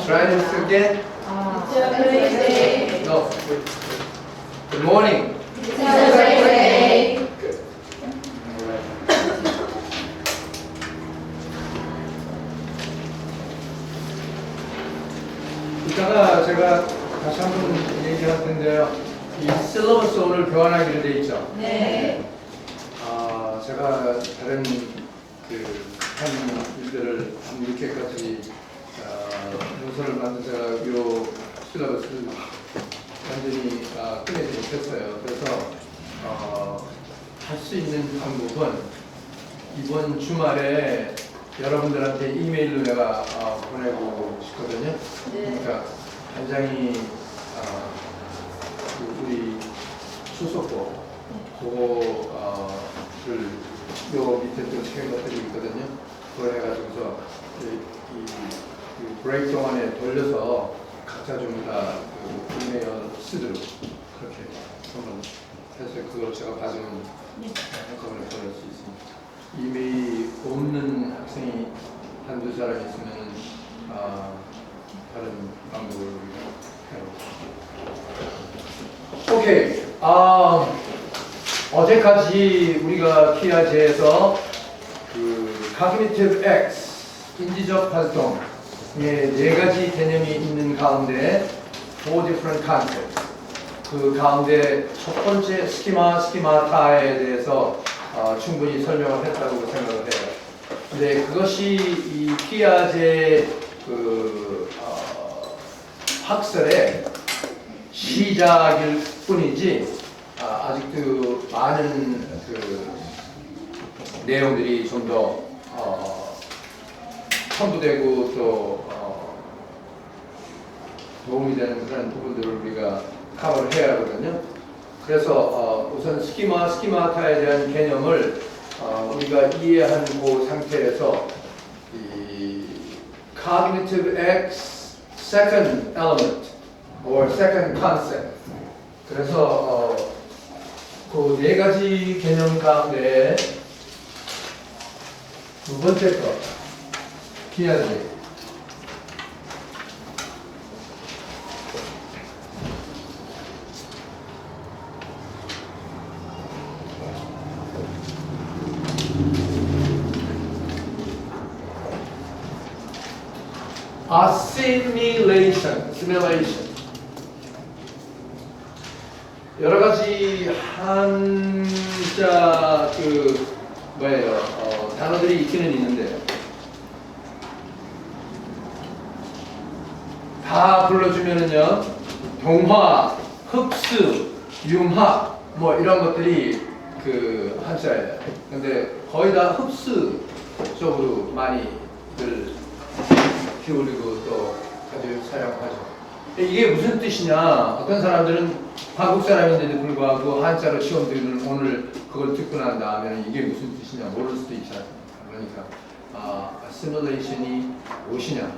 Try this again. It's a great day. No. Good morning. It's a great day. Good. Alright. 이따가 제가 다시 한번 얘기할 텐데요. 이 실러버스 오늘 교환하기로 돼 있죠. 네. 제가 다른 한 일들을 이렇게까지 문서를 만들다가 요 실러버스를 완전히 끝내지 못했어요. 그래서 할 수 있는 방법은 이번 주말에 여러분들한테 이메일로 내가 보내고 싶거든요. 네. 그러니까 굉장히 우리 수속고 그거를 요 밑에 또 책임 것들이 있거든요. 그걸 해가지고서 이 브레이크 동안에 돌려서 각자 좀 다 이메일 쓰도록 그렇게 한번 해서 그걸 제가 받으면 한꺼번에 보낼 수 있습니다. 이메일 없는 학생이 한두 사람 있으면 다른 방법을 우리가 해보겠습니다. 오케이. 어제까지 우리가 키아제에서 Cognitive X, 인지적 활동의 4가지 개념이 있는 가운데 4 different concepts. 그 가운데 첫 번째 스키마타에 대해서 충분히 설명을 했다고 생각을 해요. 근데 그것이 이 피아제 학설의 시작일 뿐이지 아직도 많은 내용들이 좀 더 첨부되고 또 도움이 되는 그런 부분들을 우리가 커버를 해야 하거든요. 그래서 우선 스키마타에 대한 개념을 우리가 이해한 그 상태에서 이 Cognitive X Second Element or Second Concept, 그래서 그 4가지 개념 가운데 두 번째 거 피아제. Assimilation. 여러 가지 한자 단어들이 있기는 있는데 다 불러주면은요, 동화, 흡수, 융합 뭐 이런 것들이 그 한자예요. 근데 거의 다 흡수 쪽으로 많이들 기울이고 또 자주 사용하죠. 이게 무슨 뜻이냐? 어떤 사람들은 한국 사람인데도 불구하고 한자로 시험 들으면 오늘 그걸 듣고 난 다음에 이게 무슨 뜻이냐 모를 수도 있지 않습니까? 그러니까 assimilation이 무엇이냐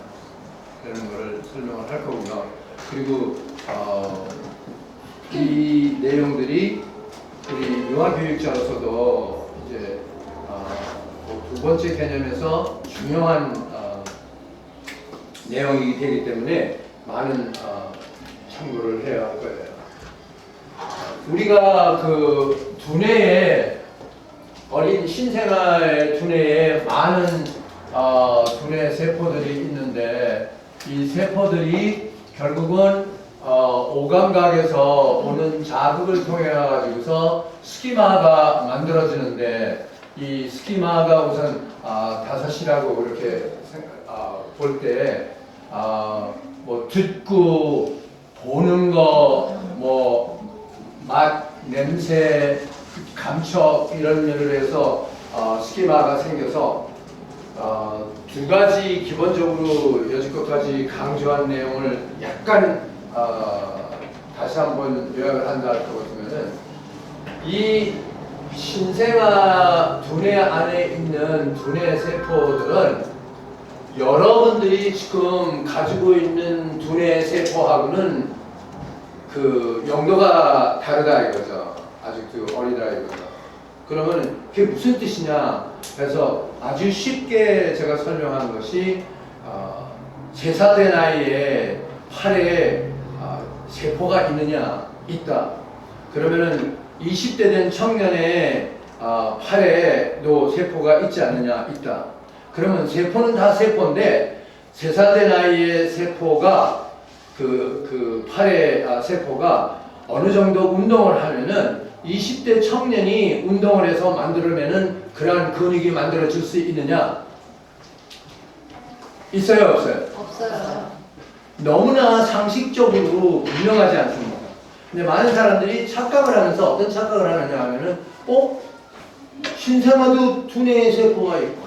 이런 거를 설명을 할 거고요. 그리고 이 내용들이 우리 유아교육자로서도 이제 두 번째 개념에서 중요한 내용이 되기 때문에 많은 참고를 해야 할 거예요. 우리가 그 두뇌에 어린 신생아의 두뇌에 많은 두뇌 세포들이 있는데 이 세포들이 결국은 오감각에서 오는 자극을 통해 가지고서 스키마가 만들어지는데 이 스키마가 우선 5이라고 그렇게 볼 때 뭐 듣고 보는 거, 뭐 맛, 냄새, 감촉 이런 면으로 해서 스키마가 생겨서 두 가지 기본적으로 여지껏까지 강조한 내용을 약간 다시 한번 요약을 한다 할 것 같으면은 이 신생아 두뇌 안에 있는 두뇌 세포들은 여러분들이 지금 가지고 있는 두뇌 세포하고는 그 용도가 다르다 이거죠. 아직도 어리다 이거죠. 그러면 그게 무슨 뜻이냐? 그래서 아주 쉽게 제가 설명한 것이 제사된 아이의 팔에 세포가 있느냐? 있다. 그러면은 20대 된 청년의 팔에도 세포가 있지 않느냐? 있다. 그러면 세포는 다 세포인데 제사된 아이의 세포가 그 팔의 세포가 어느 정도 운동을 하면은 20대 청년이 운동을 해서 만들어내는 그러한 근육이 만들어질 수 있느냐? 있어요, 없어요? 없어요. 너무나 상식적으로 분명하지 않습니까? 근데 많은 사람들이 착각을 하면서 어떤 착각을 하느냐 하면은 신생아도 두뇌의 세포가 있고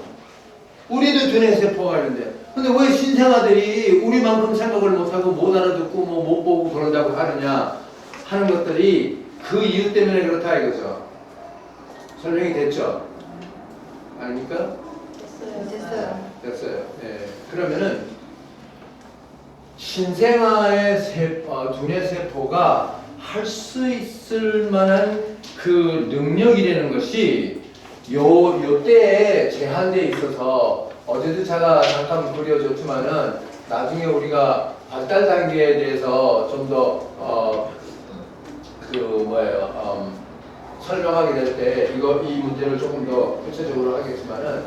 우리도 두뇌의 세포가 있는데 근데 왜 신생아들이 우리만큼 생각을 못하고 못 알아듣고 못 보고 그런다고 하느냐 하는 것들이 그 이유 때문에 그렇다 이거죠. 설명이 됐죠? 아닙니까? 됐어요. 됐어요. 예. 그러면은 신생아의 두뇌 세포가 할 수 있을 만한 그 능력이라는 것이 요 때에 제한되어 있어서 어제도 제가 잠깐 그려줬지만은 나중에 우리가 발달 단계에 대해서 좀 더 설명하게 될 때 이 문제를 조금 더 구체적으로 하겠지만은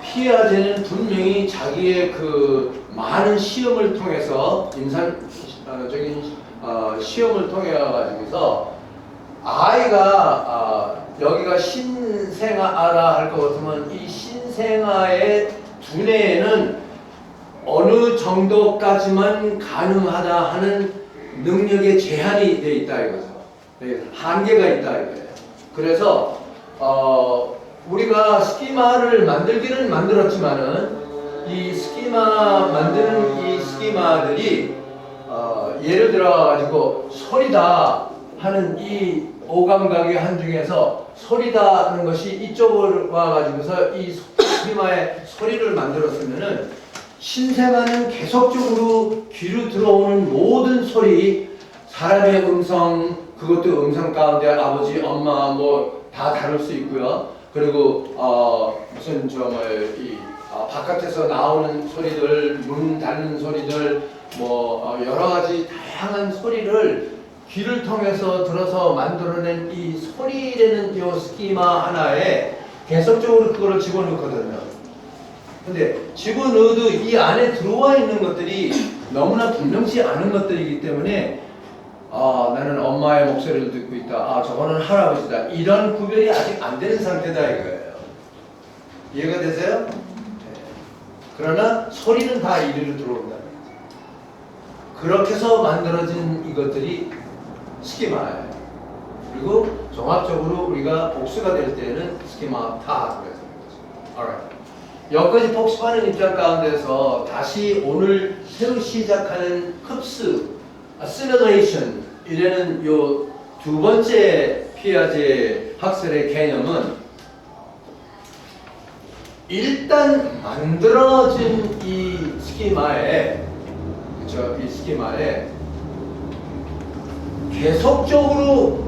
피아제는 분명히 자기의 그 많은 시험을 통해서 임상적인 시험을 통해 가지고서 아이가 여기가 신생아라 할 것 같으면 이 신생아의 두뇌에는 어느 정도까지만 가능하다 하는 능력의 제한이 되어 있다 이거죠. 한계가 있다 이거예요. 그래서 우리가 스키마를 만들기는 만들었지만은 이 스키마 만드는 이 스키마들이 예를 들어 가지고 소리다 하는 이 오감각의 한 중에서 소리다 하는 것이 이쪽으로 와 가지고서 이 스키마의 소리를 만들었으면은 신생아는 계속적으로 귀로 들어오는 모든 소리 사람의 음성 그것도 음성 가운데 아버지 엄마 다 다룰 수 있고요. 그리고 무슨 바깥에서 나오는 소리들, 문 닫는 소리들, 여러 가지 다양한 소리를 귀를 통해서 들어서 만들어낸 이 소리라는 요 스키마 하나에 계속적으로 그거를 집어넣거든요. 근데 집어넣어도 이 안에 들어와 있는 것들이 너무나 분명치 않은 것들이기 때문에 나는 엄마의 목소리를 듣고 있다. 저거는 할아버지다. 이런 구별이 아직 안 되는 상태다 이거예요. 이해가 되세요? 네. 그러나 소리는 다 이리로 들어온다. 그렇게 해서 만들어진 이것들이 스키마예요. 그리고 종합적으로 우리가 복수가 될 때는 스키마 다 그래서 alright. 여기까지 복습하는 입장 가운데서 다시 오늘 새로 시작하는 흡수 assimilation 이라는 요 두 번째 피아제 학설의 개념은 일단 만들어진 이 스키마에 이 스키마에 계속적으로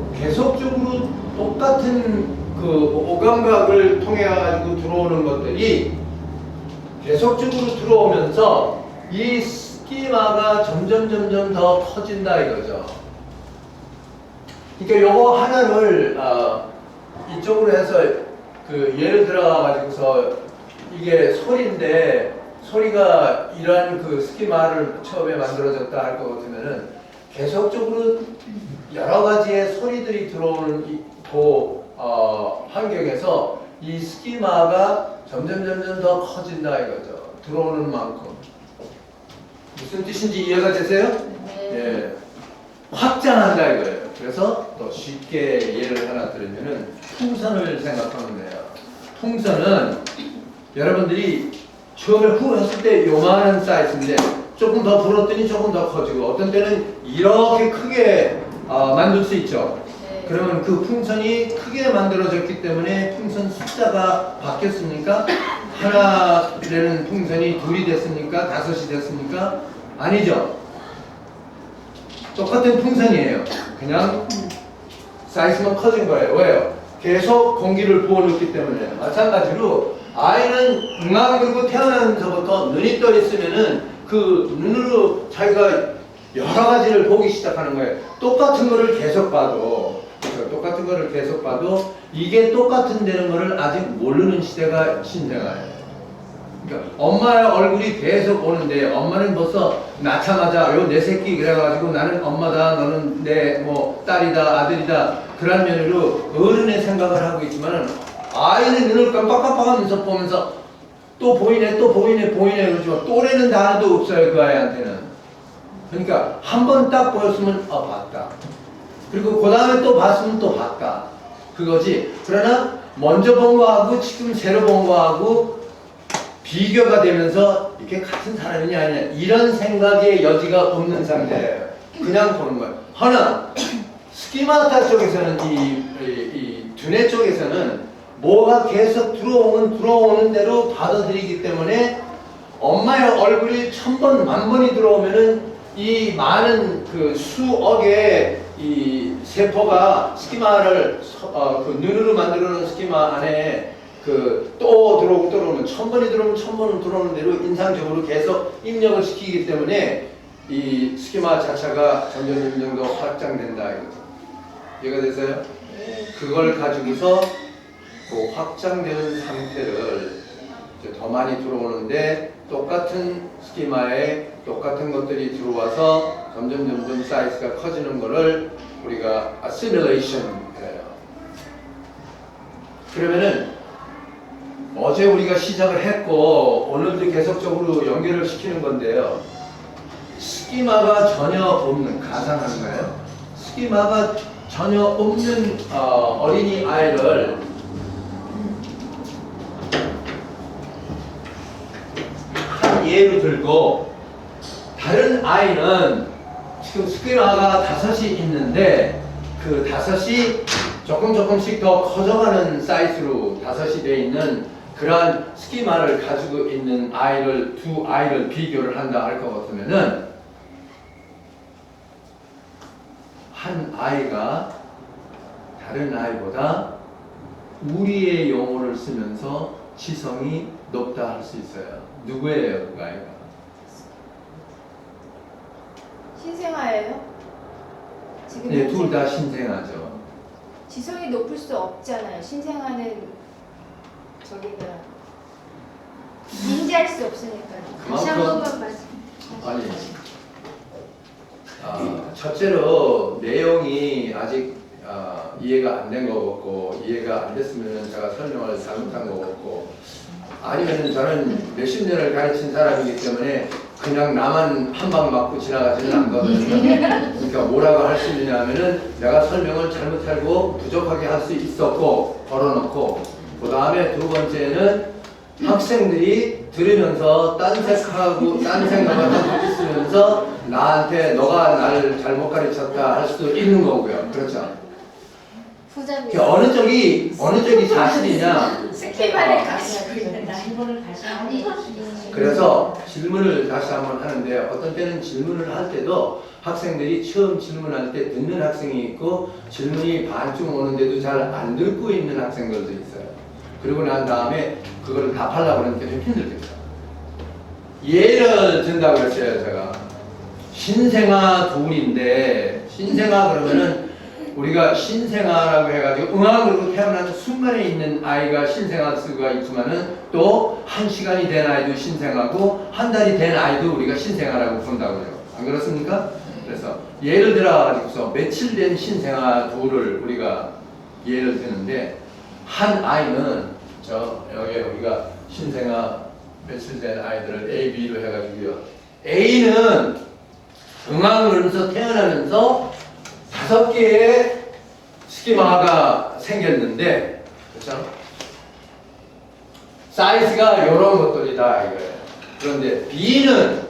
똑같은 그 오감각을 통해 가지고 들어오는 것들이 계속적으로 들어오면서 이 스키마가 점점 더 커진다 이거죠. 그러니까 요거 하나를 이쪽으로 해서 그 예를 들어 가지고서 이게 소리인데 소리가 이러한 그 스키마를 처음에 만들어졌다 할 것 같으면은 계속적으로 여러 가지의 소리들이 들어오는 환경에서 이 스키마가 점점 더 커진다 이거죠. 들어오는 만큼. 무슨 뜻인지 이해가 되세요? 네. 예. 확장한다 이거예요. 그래서 또 쉽게 예를 하나 들으면은 풍선을 생각하면 돼요. 풍선은 여러분들이 처음에 후 했을 때 요만한 사이즈인데 조금 더 불었더니 조금 더 커지고 어떤 때는 이렇게 크게 만들 수 있죠. 네. 그러면 그 풍선이 크게 만들어졌기 때문에 풍선 숫자가 바뀌었습니까? 하나 되는 풍선이 둘이 됐습니까? 다섯이 됐습니까? 아니죠. 똑같은 풍선이에요. 그냥 사이즈만 커진 거예요. 왜요? 계속 공기를 부어넣기 때문에. 마찬가지로 아이는 그리고 태어나면서부터 눈이 떠 있으면은 그 눈으로 자기가 여러 가지를 보기 시작하는 거예요. 똑같은 거를 계속 봐도, 그렇죠? 똑같은 거를 계속 봐도 이게 똑같은다는 거를 아직 모르는 시대가 신생아예요. 그러니까 엄마의 얼굴이 계속 오는데 엄마는 벌써 낳자마자 요 내 새끼 그래가지고 나는 엄마다, 너는 내 뭐 딸이다, 아들이다, 그런 면으로 어른의 생각을 하고 있지만은 아이는 눈을 깜빡깜빡하면서 보면서 또 보이네, 또 보이네, 보이네 그러지만 또래는 단어도 없어요, 그 아이한테는. 그러니까 한 번 딱 보였으면 봤다. 그리고 그 다음에 또 봤으면 또 봤다. 그거지. 그러나 먼저 본 거하고 지금 새로 본 거하고 비교가 되면서 이게 같은 사람이냐 아니냐 이런 생각의 여지가 없는 상태예요. 그냥 보는 거예요. 하나 스키마타 쪽에서는 이 두뇌 쪽에서는 뭐가 계속 들어오는 대로 받아들이기 때문에 엄마의 얼굴이 1000번, 10,000번이 들어오면은 이 많은 그 수억의 이 세포가 스키마를 그 눈으로 만들어 놓은 스키마 안에 그 또 들어오면 1000번이 들어오면 1000번은 들어오는 대로 인상적으로 계속 입력을 시키기 때문에 이 스키마 자체가 점점 더 확장된다 이거죠. 이해가 되세요? 그걸 가지고서 그 확장되는 상태를 이제 더 많이 들어오는데 똑같은 스키마에 똑같은 것들이 들어와서 점점 사이즈가 커지는 거를 우리가 assimilation이래요. 그러면은 어제 우리가 시작을 했고 오늘도 계속적으로 연결을 시키는 건데요. 스키마가 전혀 없는, 가상한 거예요. 스키마가 전혀 없는 어린이 아이를 한 예로 들고 다른 아이는 지금 스키마가 5이 있는데 그 5이 조금씩 더 커져가는 사이즈로 5이 되어 있는 그러한 스키마를 가지고 있는 아이를 두 아이를 비교를 한다 할 것 같으면은 한 아이가 다른 아이보다 우리의 용어를 쓰면서 지성이 높다 할 수 있어요. 누구예요, 그 아이가? 신생아예요? 지금 네, 둘 다 신생아죠. 지성이 높을 수 없잖아요. 신생아는 저기가 인지할 수 없으니까. 다시 한 번만 말씀. 아니, 첫째로 내용이 아직 이해가 안 된 거 같고, 이해가 안 됐으면 제가 설명을 잘못한 거 같고, 아니면은 저는 몇십 년을 가르친 사람이기 때문에 그냥 나만 한 방 맞고 지나가지는 않거든요. 그러니까 뭐라고 할 수 있느냐면은 내가 설명을 잘못하고 부족하게 할 수 있었고 걸어놓고, 그 다음에 두 번째는 학생들이 들으면서 딴색하고 딴 생각을 하고 있으면서 나한테 너가 나를 잘못 가르쳤다 할 수도 있는 거고요. 그렇죠? 후자입니다. 그러니까 어느 쪽이 사실이냐? 스키마를 가지고 있는 나이. 그래서 질문을 다시 한번 하는데 어떤 때는 질문을 할 때도 학생들이 처음 질문할 때 듣는 학생이 있고 질문이 반쯤 오는데도 잘 안 듣고 있는 학생들도 있어요. 그리고 난 다음에 그걸 답하려고 하니까 좀 힘들겠죠. 예를 든다고 그랬어요, 제가. 신생아 둘인데, 신생아 그러면은 우리가 신생아라고 해가지고 응아로 태어나는 순간에 있는 아이가 신생아 수가 있지만은 또 1시간이 된 아이도 신생아고 1달이 된 아이도 우리가 신생아라고 본다고요. 안 그렇습니까? 그래서 예를 들어가지고서 며칠 된 신생아 둘을 우리가 예를 드는데 한 아이는 여기 우리가 신생아 며칠 된 아이들을 A, B로 해가지고요. A는 응아로 태어나면서 5개의 스키마가 생겼는데, 그렇죠? 사이즈가 이런 것들이다 이거예요. 그런데 B는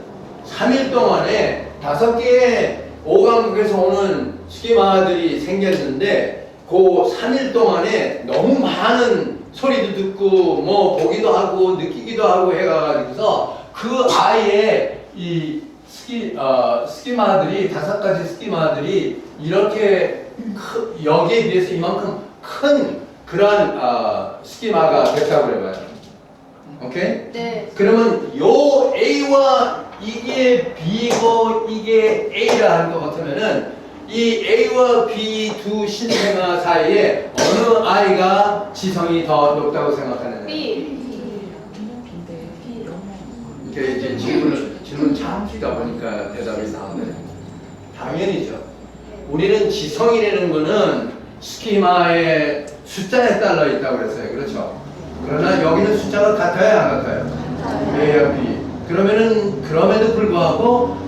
3일 동안에 5개의 오감국에서 오는 스키마들이 생겼는데, 그 3일 동안에 너무 많은 소리도 듣고 뭐 보기도 하고 느끼기도 하고 해가지고서 그 아이의 이 스키마들이 5가지 스키마들이 이렇게 여기에 비해서 이만큼 큰 그러한 스키마가 됐다고 해봐요. 오케이? 네. 그러면 요 A와 이게 B고 이게 A라 하는 것 같으면은 이 A와 B 두 신생아 사이에 어느 아이가 지성이 더 높다고 생각하느냐? B. 이게 이제 질문 참 주다 보니까 대답이 나오네. 당연히죠. 우리는 지성이라는 거는 스키마의 숫자에 따라 있다고 그랬어요. 그렇죠? 그러나 여기는 숫자가 같아요, 안 같아요? A와 B. 그러면은 그럼에도 불구하고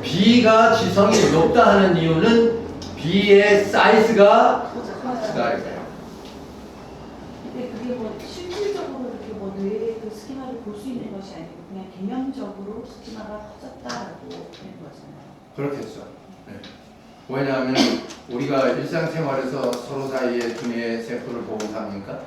B가 지성이 높다 하는 이유는 B의 사이즈가 크다 이거예요. 근데 그게 뭐 실질적으로 이렇게 뭐 뇌의 그 스키마를 볼 수 있는 것이 아니고 그냥 개념적으로 스키마가 커졌다라고 되는 거잖아요. 그렇겠죠. 네. 왜냐하면 우리가 일상생활에서 서로 사이에 두뇌의 세포를 보고 삽니까?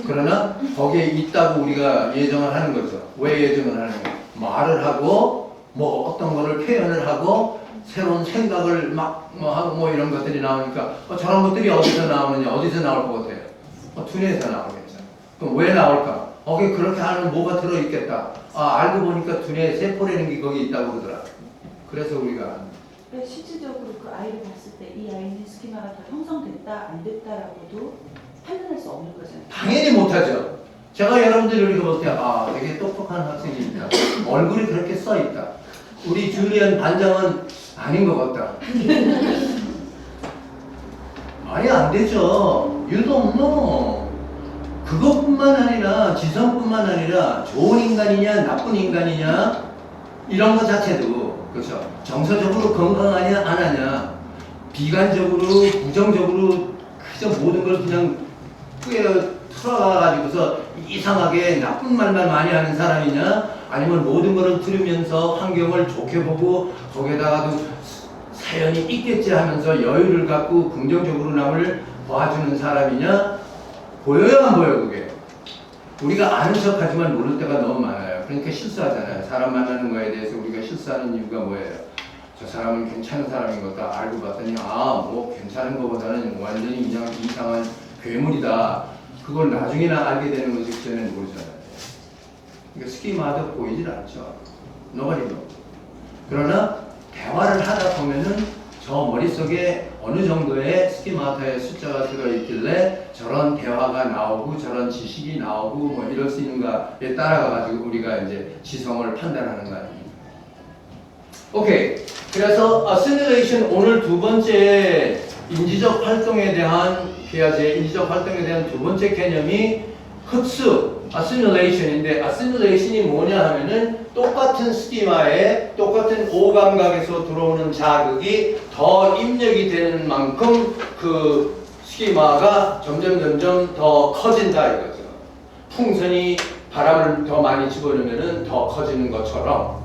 그러나 거기에 있다고 우리가 예정을 하는 거죠. 왜 예정을 하는 거예요? 말을 하고 뭐 어떤 거를 표현을 하고 새로운 생각을 막 뭐 하고 뭐 이런 것들이 나오니까 저런 것들이 어디서 나오느냐? 어디서 나올 것 같아요? 두뇌에서 나오겠죠. 그럼 왜 나올까? 거기 그렇게 하면 뭐가 들어있겠다. 알고 보니까 두뇌 세포라는 게 거기 있다고 그러더라. 그래서 우리가 그러니까 실질적으로 그 아이를 봤을 때 이 아이는 스키마가 더 형성됐다 안 됐다라고도 판단할 수 없는 거잖아요. 당연히 못하죠. 제가 여러분들 이렇게 볼 때 되게 똑똑한 학생이 있다. 얼굴이 그렇게 써 있다. 우리 줄리안 반장은 아닌 것 같다. 말이 안 되죠. You don't know. 그것뿐만 아니라 지성뿐만 아니라 좋은 인간이냐 나쁜 인간이냐 이런 것 자체도 그렇죠. 정서적으로 건강하냐 안 하냐 비관적으로 부정적으로 그저 모든 걸 그냥 틀어가지고서 이상하게 나쁜 말만 많이 하는 사람이냐 아니면 모든 것을 들으면서 환경을 좋게 보고 거기에다가도 사연이 있겠지 하면서 여유를 갖고 긍정적으로 남을 봐주는 사람이냐 보여요 안 보여 그게? 우리가 아는 척하지만 모를 때가 너무 많아요. 그러니까 실수하잖아요. 사람 만나는 거에 대해서 우리가 실수하는 이유가 뭐예요? 저 사람은 괜찮은 사람인 것 같다. 알고 봤더니 뭐 괜찮은 것보다는 완전히 이상한 괴물이다. 그걸 나중에나 알게 되는 거지 그전에는 모르잖아요. 그러니까 스키마도 보이질 않죠. Nobody knows. 그러나 대화를 하다 보면은 저 머릿속에 어느 정도의 스키마타의 숫자가 들어있길래 저런 대화가 나오고 저런 지식이 나오고 뭐 이럴 수 있는가에 따라가지고 우리가 이제 지성을 판단하는 거 아닙니까? 오케이. 그래서 시뮬레이션 오늘 두 번째 인지적 활동에 대한 피아제의 인지적 활동에 대한 두 번째 개념이 흡수, 시뮬레이션인데 시뮬레이션이 뭐냐 하면은 똑같은 스키마에 똑같은 오감각에서 들어오는 자극이 더 입력이 되는 만큼 그 스키마가 점점 더 커진다 이거죠. 풍선이 바람을 더 많이 집어넣으면은 더 커지는 것처럼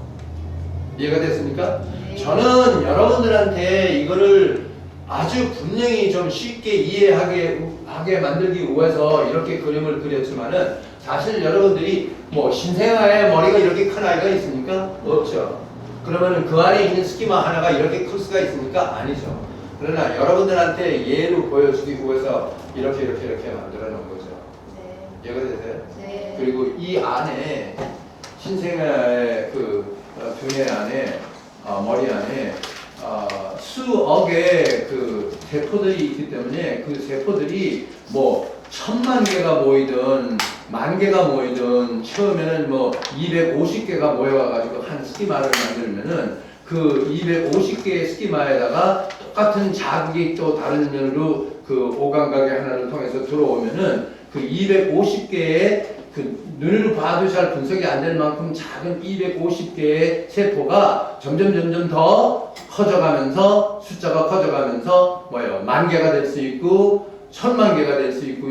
이해가 됐습니까? 저는 여러분들한테 이거를 아주 분명히 좀 쉽게 이해하게 만들기 위해서 이렇게 그림을 그렸지만은 사실 여러분들이 뭐 신생아에 머리가 이렇게 큰 아이가 있습니까? 없죠. 그러면은 그 안에 있는 스키마 하나가 이렇게 클 수가 있습니까? 아니죠. 그러나 여러분들한테 예로 보여주기 위해서 이렇게 만들어 놓은 거죠. 네. 이해가 되세요? 네. 그리고 이 안에 신생아의 그 두뇌 안에 머리 안에 수억의 그 세포들이 있기 때문에 그 세포들이 뭐 1000만 개가 모이든 10,000개가 모이든 처음에는 뭐 250개가 모여가지고 한 스키마를 만들면은 그 250개의 스키마에다가 똑같은 자극이 또 다른 면으로 그 오감각의 하나를 통해서 들어오면은 그 250개의 그 눈으로 봐도 잘 분석이 안 될 만큼 작은 250개의 세포가 점점 더 커져가면서 숫자가 커져가면서 뭐예요? 10,000개가 될 수 있고 10,000,000개가 될 수 있고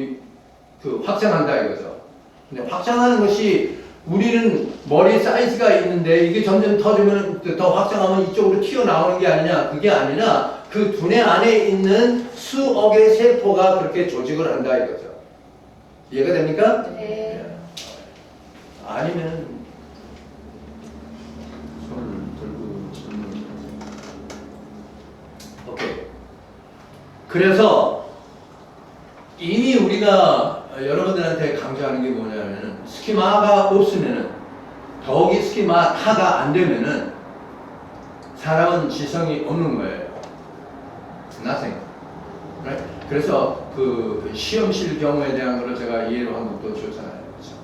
그 확장한다 이거죠. 근데 확장하는 것이 우리는 머리 사이즈가 있는데 이게 점점 터지면 더 확장하면 이쪽으로 튀어나오는 게 아니냐 그게 아니라 그 두뇌 안에 있는 수억의 세포가 그렇게 조직을 한다 이거죠. 이해가 됩니까? 네. 아니면 손을 들고 질문을 오케이. 그래서 이미 우리가 여러분들한테 강조하는 게 뭐냐면 스키마가 없으면은 더욱이 스키마타가 안 되면은 사람은 지성이 없는 거예요. Nothing. Right? 그래서 그 시험실 경우에 대한 거를 제가 이해로 한 것도 좋잖아요. 그렇죠?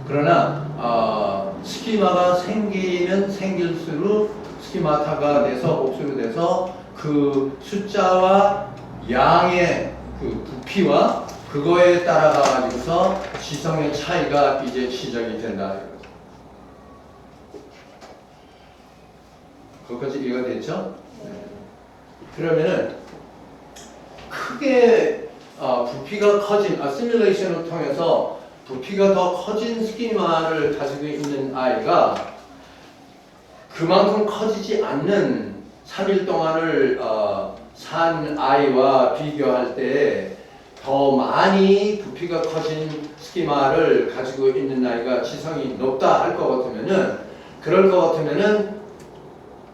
그러나 스키마가 생기면 생길수록 스키마타가 돼서 옥수로 돼서 그 숫자와 양의 그 부피와 그거에 따라가 가지고서 지성의 차이가 이제 시작이 된다. 거기까지 이해가 됐죠? 네. 그러면은 크게 부피가 커진 시뮬레이션을 통해서 부피가 더 커진 스키마를 가지고 있는 아이가 그만큼 커지지 않는 3일 동안을 산 아이와 비교할 때 더 많이 부피가 커진 스키마를 가지고 있는 아이가 지성이 높다 할 것 같으면은 그럴 것 같으면은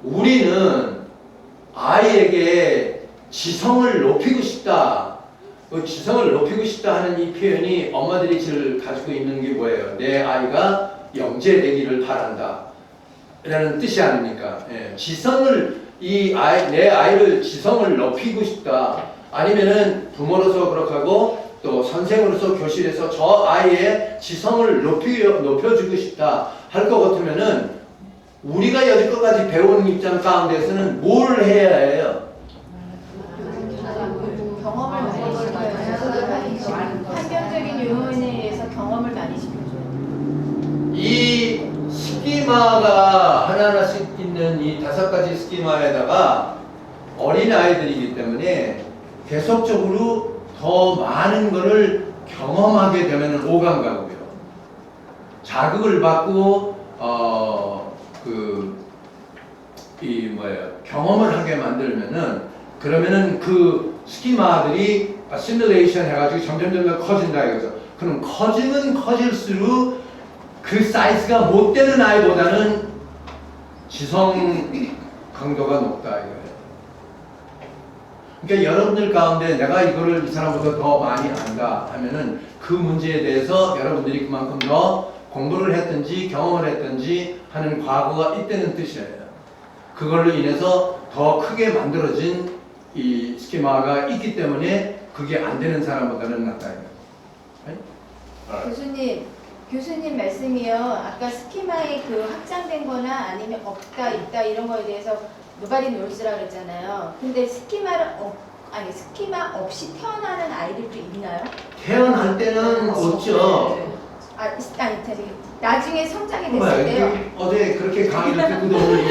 우리는 아이에게 지성을 높이고 싶다. 그 지성을 높이고 싶다 하는 이 표현이 엄마들이 제일 가지고 있는 게 뭐예요? 내 아이가 영재되기를 바란다. 라는 뜻이 아닙니까? 예. 내 아이를 지성을 높이고 싶다. 아니면은 부모로서 그렇게 하고 또 선생으로서 교실에서 저 아이의 지성을 높여주고 싶다 할 것 같으면은 우리가 여지껏까지 배우는 입장 가운데서는 뭘 해야 해요? 경험을 많이 시켜줘요. 환경적인 요인에 의해서 경험을 많이 시켜줘요. 이 스키마가 하나하나씩 있는 이 5가지 스키마에다가 어린 아이들이기 때문에 계속적으로 더 많은 것을 경험하게 되면 오감가고요. 자극을 받고 경험을 하게 만들면은 그러면은 그 스키마들이 시뮬레이션 해가지고 점점 커진다 이거죠. 그럼 커지면 커질수록 그 사이즈가 못 되는 아이보다는 지성 강도가 높다 이거예요. 그러니까 여러분들 가운데 내가 이거를 이 사람보다 더 많이 안다 하면은 그 문제에 대해서 여러분들이 그만큼 더 공부를 했든지 경험을 했든지 하는 과거가 있다는 뜻이에요. 그걸로 인해서 더 크게 만들어진 이 스키마가 있기 때문에 그게 안 되는 사람보다는 낫다 이거예요. 교수님 말씀이요. 아까 스키마의 그 확장된 거나 아니면 없다, 있다 이런 거에 대해서 nobody knows라고 그랬잖아요. 근데 스키마 없이 태어나는 아이들도 있나요? 태어날 때는 없죠. 나중에 성장이 됐을 때요. 어제 그렇게 강의를 듣고도 오늘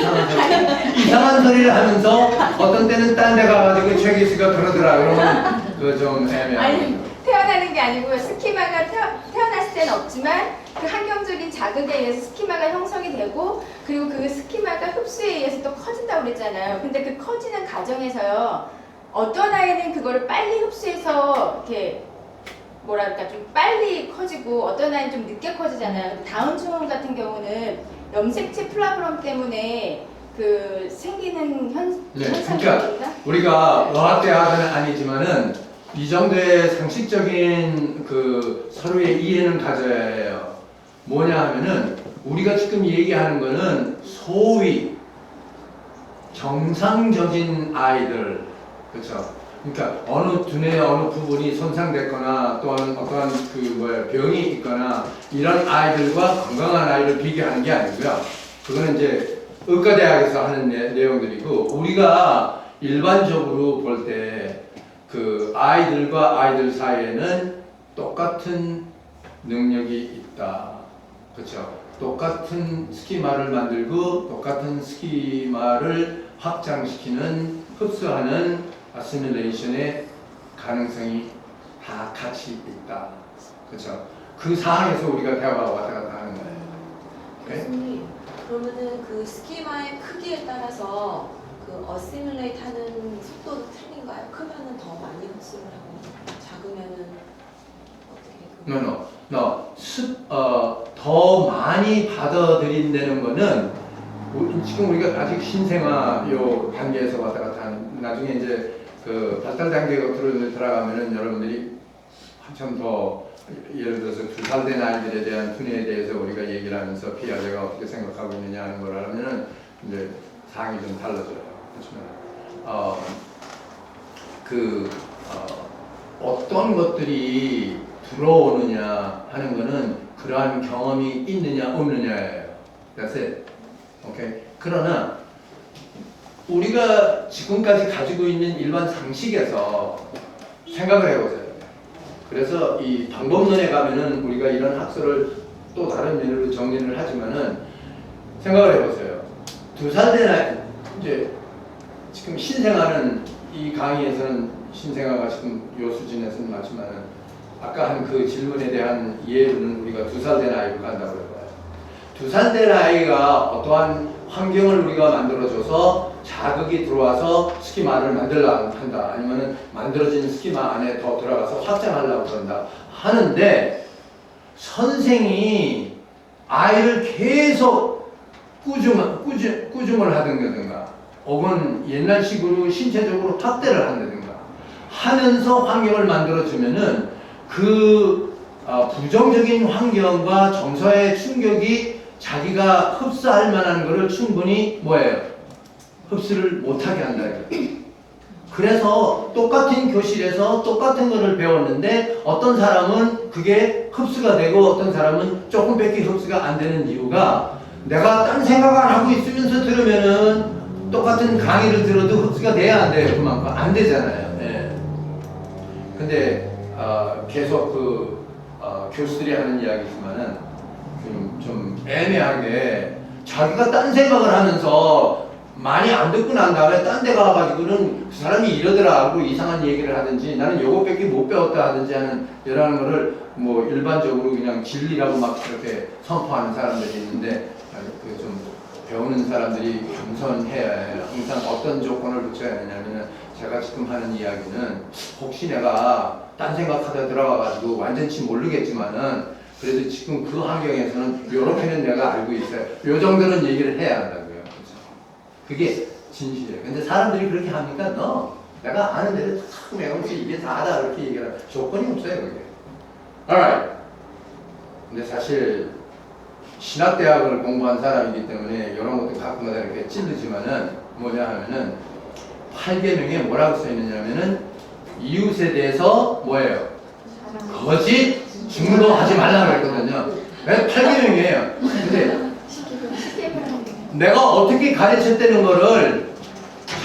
이상한 소리를 하면서 어떤 때는 딴 데 가가지고 최 교수가 그러더라. 그러면 그 좀 애매해요. 아니 태어나는 게 아니고요. 스키마가 태어났을 때는 없지만 그 환경적인 자극에 의해서 스키마가 형성이 되고 그리고 그 스키마가 흡수에 의해서 또 커진다고 그랬잖아요. 근데 그 커지는 과정에서요. 어떤 아이는 그거를 빨리 흡수해서 이렇게 뭐랄까 좀 빨리 커지고 어떤 아이는 좀 늦게 커지잖아요. 다운증후군 같은 경우는 염색체 플라브럼 때문에 그 생기는 현상입니다. 그러니까 우리가 의학대학은 아니지만은 이 정도의 상식적인 그 서로의 이해는 가져야 해요. 뭐냐 하면은 우리가 지금 얘기하는 거는 소위 정상적인 아이들, 그렇죠? 그러니까 어느 두뇌의 어느 부분이 손상됐거나 또는 어떠한 병이 있거나 이런 아이들과 건강한 아이를 비교하는 게 아니고요. 그거는 이제 의과대학에서 하는 내용들이고 우리가 일반적으로 볼 때 그 아이들과 아이들 사이에는 똑같은 능력이 있다. 그렇죠? 똑같은 스키마를 만들고 똑같은 스키마를 확장시키는 흡수하는 아시뮬레이션의 가능성이 다 같이 있다. 그렇죠? 그 상황에서 우리가 대화가 왔다 갔다 하는 거예요. 교수님, 그러면은 그 스키마의 크기에 따라서 그 어시뮬레이트 하는 속도도 틀린가요? 크면은 더 많이 흡수를 하고 작으면은 어떻게? 더 많이 받아들인다는 거는 지금 우리가 아직 신생아 요 단계에서 왔다 갔다 하는 나중에 이제 그 발달 단계가 들어가면은 여러분들이 한참 더 예를 들어서 2살 된 아이들에 대한 두뇌에 대해서 우리가 얘기를 하면서 피아제가 어떻게 생각하고 있느냐 하는 걸 하면은 이제 상이 좀 달라져요. 그렇지만 어떤 것들이 들어오느냐 하는 거는 그러한 경험이 있느냐 없느냐예요. That's it. 오케이. 그러나 우리가 지금까지 가지고 있는 일반 상식에서 생각을 해보세요. 그래서 이 방법론에 가면은 우리가 이런 학설을 또 다른 면으로 정리를 하지만은 생각을 해보세요. 2살 된 아이, 이제 지금 신생아는 이 강의에서는 신생아가 지금 요 수준에서는 맞지만은 아까 한 그 질문에 대한 이해로는 우리가 2살 된 아이를 간다고 해봐요. 2살 된 아이가 어떠한 환경을 우리가 만들어줘서 자극이 들어와서 스키마를 만들려고 한다. 아니면은 만들어진 스키마 안에 더 들어가서 확장하려고 그런다. 하는데 선생이 아이를 계속 꾸중을 하든가 혹은 옛날식으로 신체적으로 학대를 한다든가 하면서 환경을 만들어주면은 그 부정적인 환경과 정서의 충격이 자기가 흡수할 만한 것을 충분히 흡수를 못하게 한다. 그래서 똑같은 교실에서 똑같은 것을 배웠는데 어떤 사람은 그게 흡수가 되고 어떤 사람은 조금밖에 흡수가 안 되는 이유가 내가 딴 생각을 하고 있으면서 들으면은 똑같은 강의를 들어도 흡수가 돼야 안 돼요. 그만큼 안 되잖아요. 예. 근데 계속 교수들이 하는 이야기지만은 좀 애매하게 자기가 딴 생각을 하면서 많이 안 듣고 난 다음에 딴 데 가가지고는 그 사람이 이러더라 하고 이상한 얘기를 하든지 나는 요것밖에 못 배웠다 하든지 하는 이런 거를 뭐 일반적으로 그냥 진리라고 막 그렇게 선포하는 사람들이 있는데 그 좀 배우는 사람들이 겸손해야 해요. 항상 어떤 조건을 붙여야 되냐면은 제가 지금 하는 이야기는 혹시 내가 딴 생각하다 들어가가지고 완전치 모르겠지만은 그래도 지금 그 환경에서는 요렇게는 내가 알고 있어요. 요 정도는 얘기를 해야 한다고요. 그렇죠? 그게 진실이에요. 근데 사람들이 그렇게 하니까 내가 아는 대로 탁 외우면서 이게 다다 그렇게 얘기를 조건이 없어요. 그게. Alright. 근데 사실 신학대학을 공부한 사람이기 때문에 이런 것도 가끔가다 이렇게 찔르지만은 뭐냐 하면은 8계명에 뭐라고 써있느냐면은 이웃에 대해서 거짓 증거하지 말라고 했거든요. 8계명이에요. 근데 내가 어떻게 가르쳤다는 거를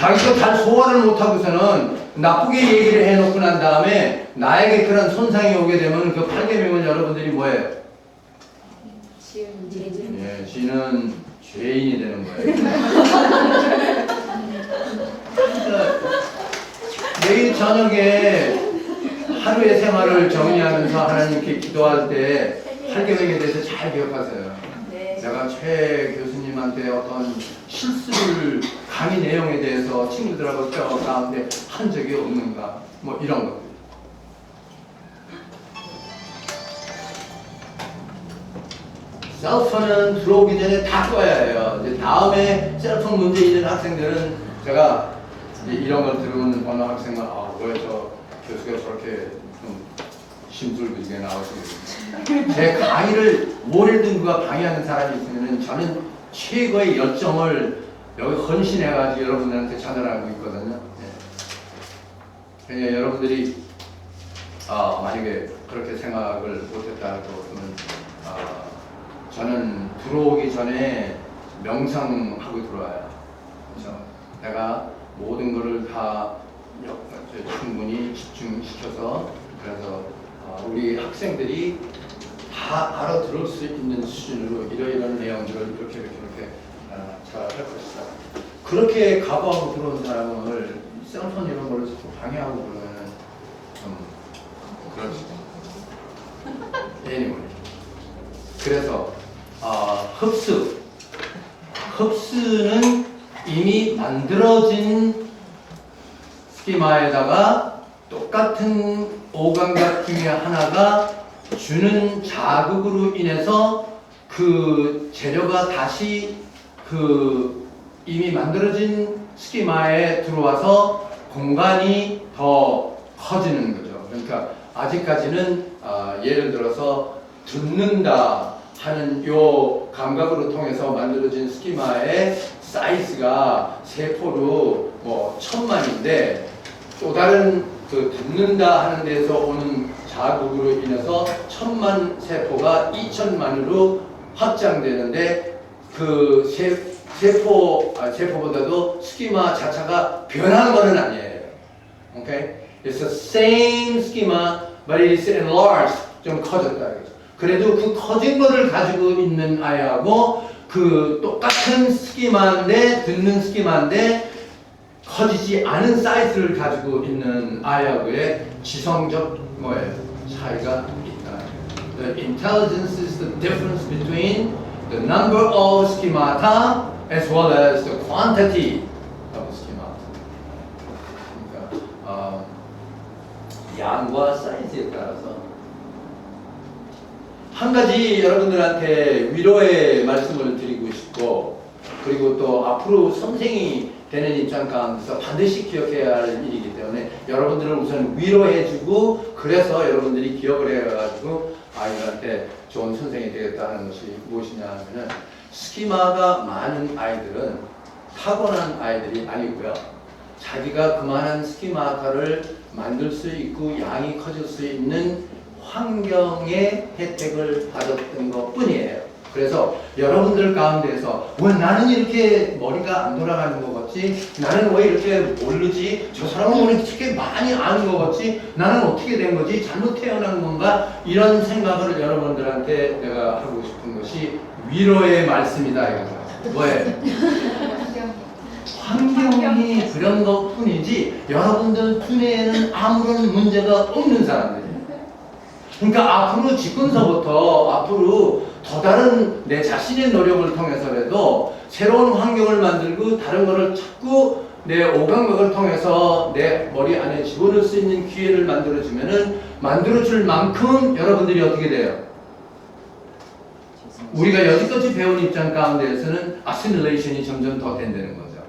자기가 잘 소화를 못하고서는 나쁘게 얘기를 해놓고 난 다음에 나에게 그런 손상이 오게 되면 그 8계명은 여러분들이 예, 지는 죄인이 되는 거예요. 매일 저녁에 하루의 생활을 정리하면서 하나님께 기도할 때 8계명에 대해서 잘 기억하세요. 네. 제가 최 교수님한테 어떤 실수를 강의 내용에 대해서 친구들하고 대화 가운데 한 적이 없는가 뭐 이런 것들. 셀프는 들어오기 전에 다 꺼야 해요. 이제 다음에 셀프 문제 있는 학생들은 제가 이제 이런 걸 들으면 어느 학생은 왜 저 교수가 저렇게 좀 심술부지게 나오시거든요. 제 강의를 월요일도 누가 강의하는 사람이 있으면 저는 최고의 열정을 여기 헌신해가지고 여러분들한테 전달하고 있거든요. 그러니까 여러분들이 만약에 그렇게 생각을 못했다고 그러면 저는 들어오기 전에 명상하고 들어와요. 그래서 내가 모든 것을 다 충분히 집중시켜서 그래서 우리 학생들이 다 알아들을 수 있는 수준으로 이러이러한 내용들을 이렇게 잘할 것이다. 그렇게 각오하고 들어온 사람을 셀폰 이런 걸로 자꾸 방해하고 그러면은 좀 그렇지. anyway. 그래서 흡수는 이미 만들어진 스키마에다가 똑같은 오감각 중에 하나가 주는 자극으로 인해서 그 재료가 다시 그 이미 만들어진 스키마에 들어와서 공간이 더 커지는 거죠. 그러니까 아직까지는 예를 들어서 듣는다 하는 요 감각으로 통해서 만들어진 스키마의 사이즈가 세포로 뭐 1000만인데 또 다른 그 듣는다 하는 데서 오는 자극으로 인해서 1000만 세포가 2000만으로 확장되는데 그 세포보다도 스키마 자체가 변한 것은 아니에요. Okay? It's the same schema, but it is enlarged. 좀 커졌다. 그래도 그 커진 거를 가지고 있는 아이하고 그 똑같은 스키마인데 듣는 스키마인데 커지지 않은 사이즈를 가지고 있는 아이하고의 지성적 뭐예요? 차이가 있다. The intelligence is the difference between the number of schemata as well as the quantity of schemata. 그러니까 양과 사이즈에 따라서 한 가지 여러분들한테 위로의 말씀을 드리고 싶고 그리고 또 앞으로 선생이 되는 입장 가운데서 반드시 기억해야 할 일이기 때문에 여러분들을 우선 위로해주고 그래서 여러분들이 기억을 해가지고 아이들한테 좋은 선생이 되겠다 하는 것이 무엇이냐 하면은 스키마가 많은 아이들은 타고난 아이들이 아니고요. 자기가 그만한 스키마타를 만들 수 있고 양이 커질 수 있는 환경의 혜택을 받았던 것 뿐이에요. 그래서 여러분들 가운데서 왜 나는 이렇게 머리가 안 돌아가는 것 같지? 나는 왜 이렇게 모르지? 저 사람은 왜 이렇게 많이 아는 것 같지? 나는 어떻게 된 거지? 잘못 태어난 건가? 이런 생각을 여러분들한테 내가 하고 싶은 것이 위로의 말씀이다. 이거죠. 뭐예요? 환경이 그런 것 뿐이지 여러분들 두뇌에는 아무런 문제가 없는 사람들이에요. 그러니까 앞으로 집근서부터 앞으로 더 다른 내 자신의 노력을 통해서라도 새로운 환경을 만들고 다른 거를 자꾸 내 오감각을 통해서 내 머리 안에 집어넣을 수 있는 기회를 만들어주면은 만들어줄 만큼 여러분들이 어떻게 돼요? 우리가 여지까지 배운 입장 가운데에서는 아시밀레이션이 점점 더 된다는 거죠.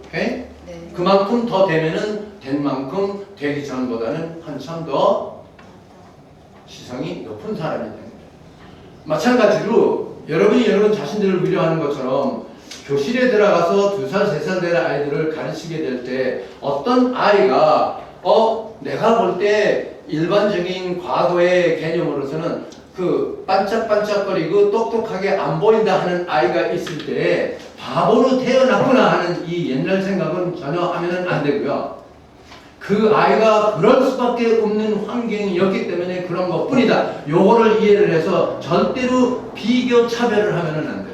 오케이? 네. 그만큼 더 되면은 된 만큼 되기 전보다는 한참 더 지성이 높은 사람이 됩니다. 마찬가지로 여러분이 여러분 자신들을 위로하는 것처럼 교실에 들어가서 2살, 3살 된 아이들을 가르치게 될 때 어떤 아이가 내가 볼 때 일반적인 과거의 개념으로서는 그 반짝반짝거리고 똑똑하게 안 보인다 하는 아이가 있을 때 바보로 태어났구나 하는 이 옛날 생각은 전혀 하면 안 되고요. 그 아이가 그럴 수밖에 없는 환경이었기 때문에 그런 것 뿐이다. 요거를 이해를 해서 절대로 비교 차별을 하면은 안 돼요.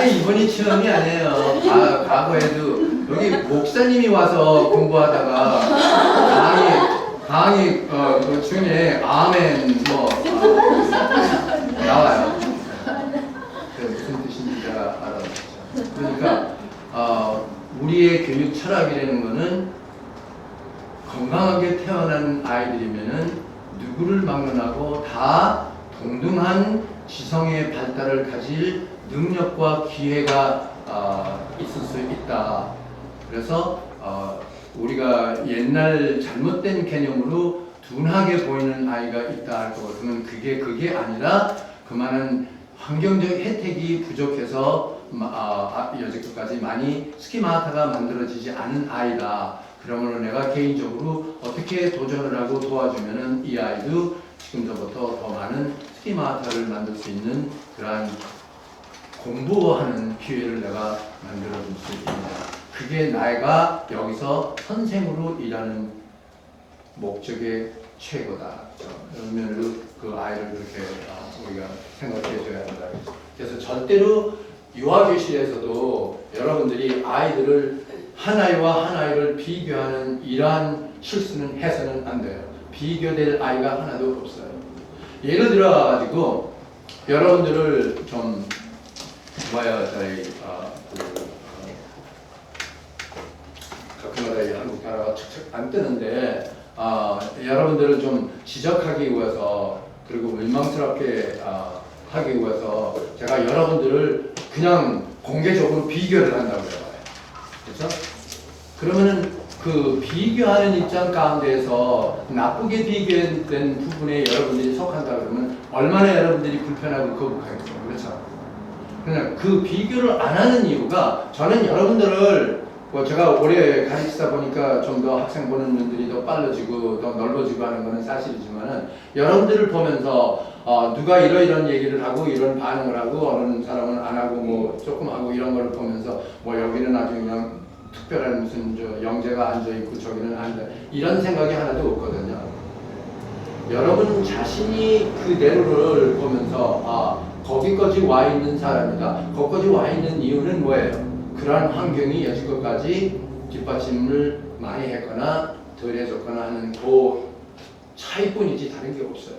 이번이 처음이 아니에요. 과거에도 여기 목사님이 와서 공부하다가 강의 그 중에 아멘 나와요. 무슨 뜻인지 제가 알아봤죠. 그러니까 우리의 교육 철학이라는 거는 건강하게 태어난 아이들이면은 누구를 막론하고 다 동등한 지성의 발달을 가질 능력과 기회가 있을 수 있다. 그래서 우리가 옛날 잘못된 개념으로 둔하게 보이는 아이가 있다 할 것 같으면 그게 아니라 그만한 환경적 혜택이 부족해서 여지까지 많이 스키마타가 만들어지지 않은 아이다. 그러므로 내가 개인적으로 어떻게 도전을 하고 도와주면은 이 아이도 지금부터 더 많은 스키마타를 만들 수 있는 그러한 공부하는 기회를 내가 만들어 줄 수 있느냐. 그게 내가 여기서 선생으로 일하는 목적의 최고다. 그러면 그 아이를 그렇게 우리가 생각해 줘야 한다. 그래서 절대로 유아교실에서도 여러분들이 아이들을 한 아이와 한 아이를 비교하는 이러한 실수는 해서는 안 돼요. 비교될 아이가 하나도 없어요. 예를 들어 가지고 여러분들을 좀 저희 가끔마다 한국 단어가 척척 안 뜨는데 여러분들을 좀 지적하기 위해서 그리고 민망스럽게 하기 위해서 제가 여러분들을 그냥 공개적으로 비교를 한다고 해요. 그렇죠? 그러면은 그 비교하는 입장 가운데서 나쁘게 비교된 부분에 여러분들이 속한다 그러면 얼마나 여러분들이 불편하고 거북하겠어요. 그렇죠? 그냥 그 비교를 안 하는 이유가 저는 여러분들을 뭐 제가 오래 가르치다 보니까 좀 더 학생 보는 눈들이 더 빨라지고 더 넓어지고 하는 것은 사실이지만은 여러분들을 보면서 누가 이런 얘기를 하고 이런 반응을 하고 어느 사람은 안 하고 뭐 조금 하고 이런 거를 보면서 뭐 여기는 아주 그냥 특별한 무슨 저 영재가 앉아 있고 저기는 앉아 이런 생각이 하나도 없거든요. 여러분 자신이 그 내로를 보면서 거기까지 와 있는 사람이다. 거기까지 와 있는 이유는 뭐예요? 그러한 환경이 여지껏까지 뒷받침을 많이 했거나 덜 해줬거나 하는 그 차이뿐이지 다른 게 없어요.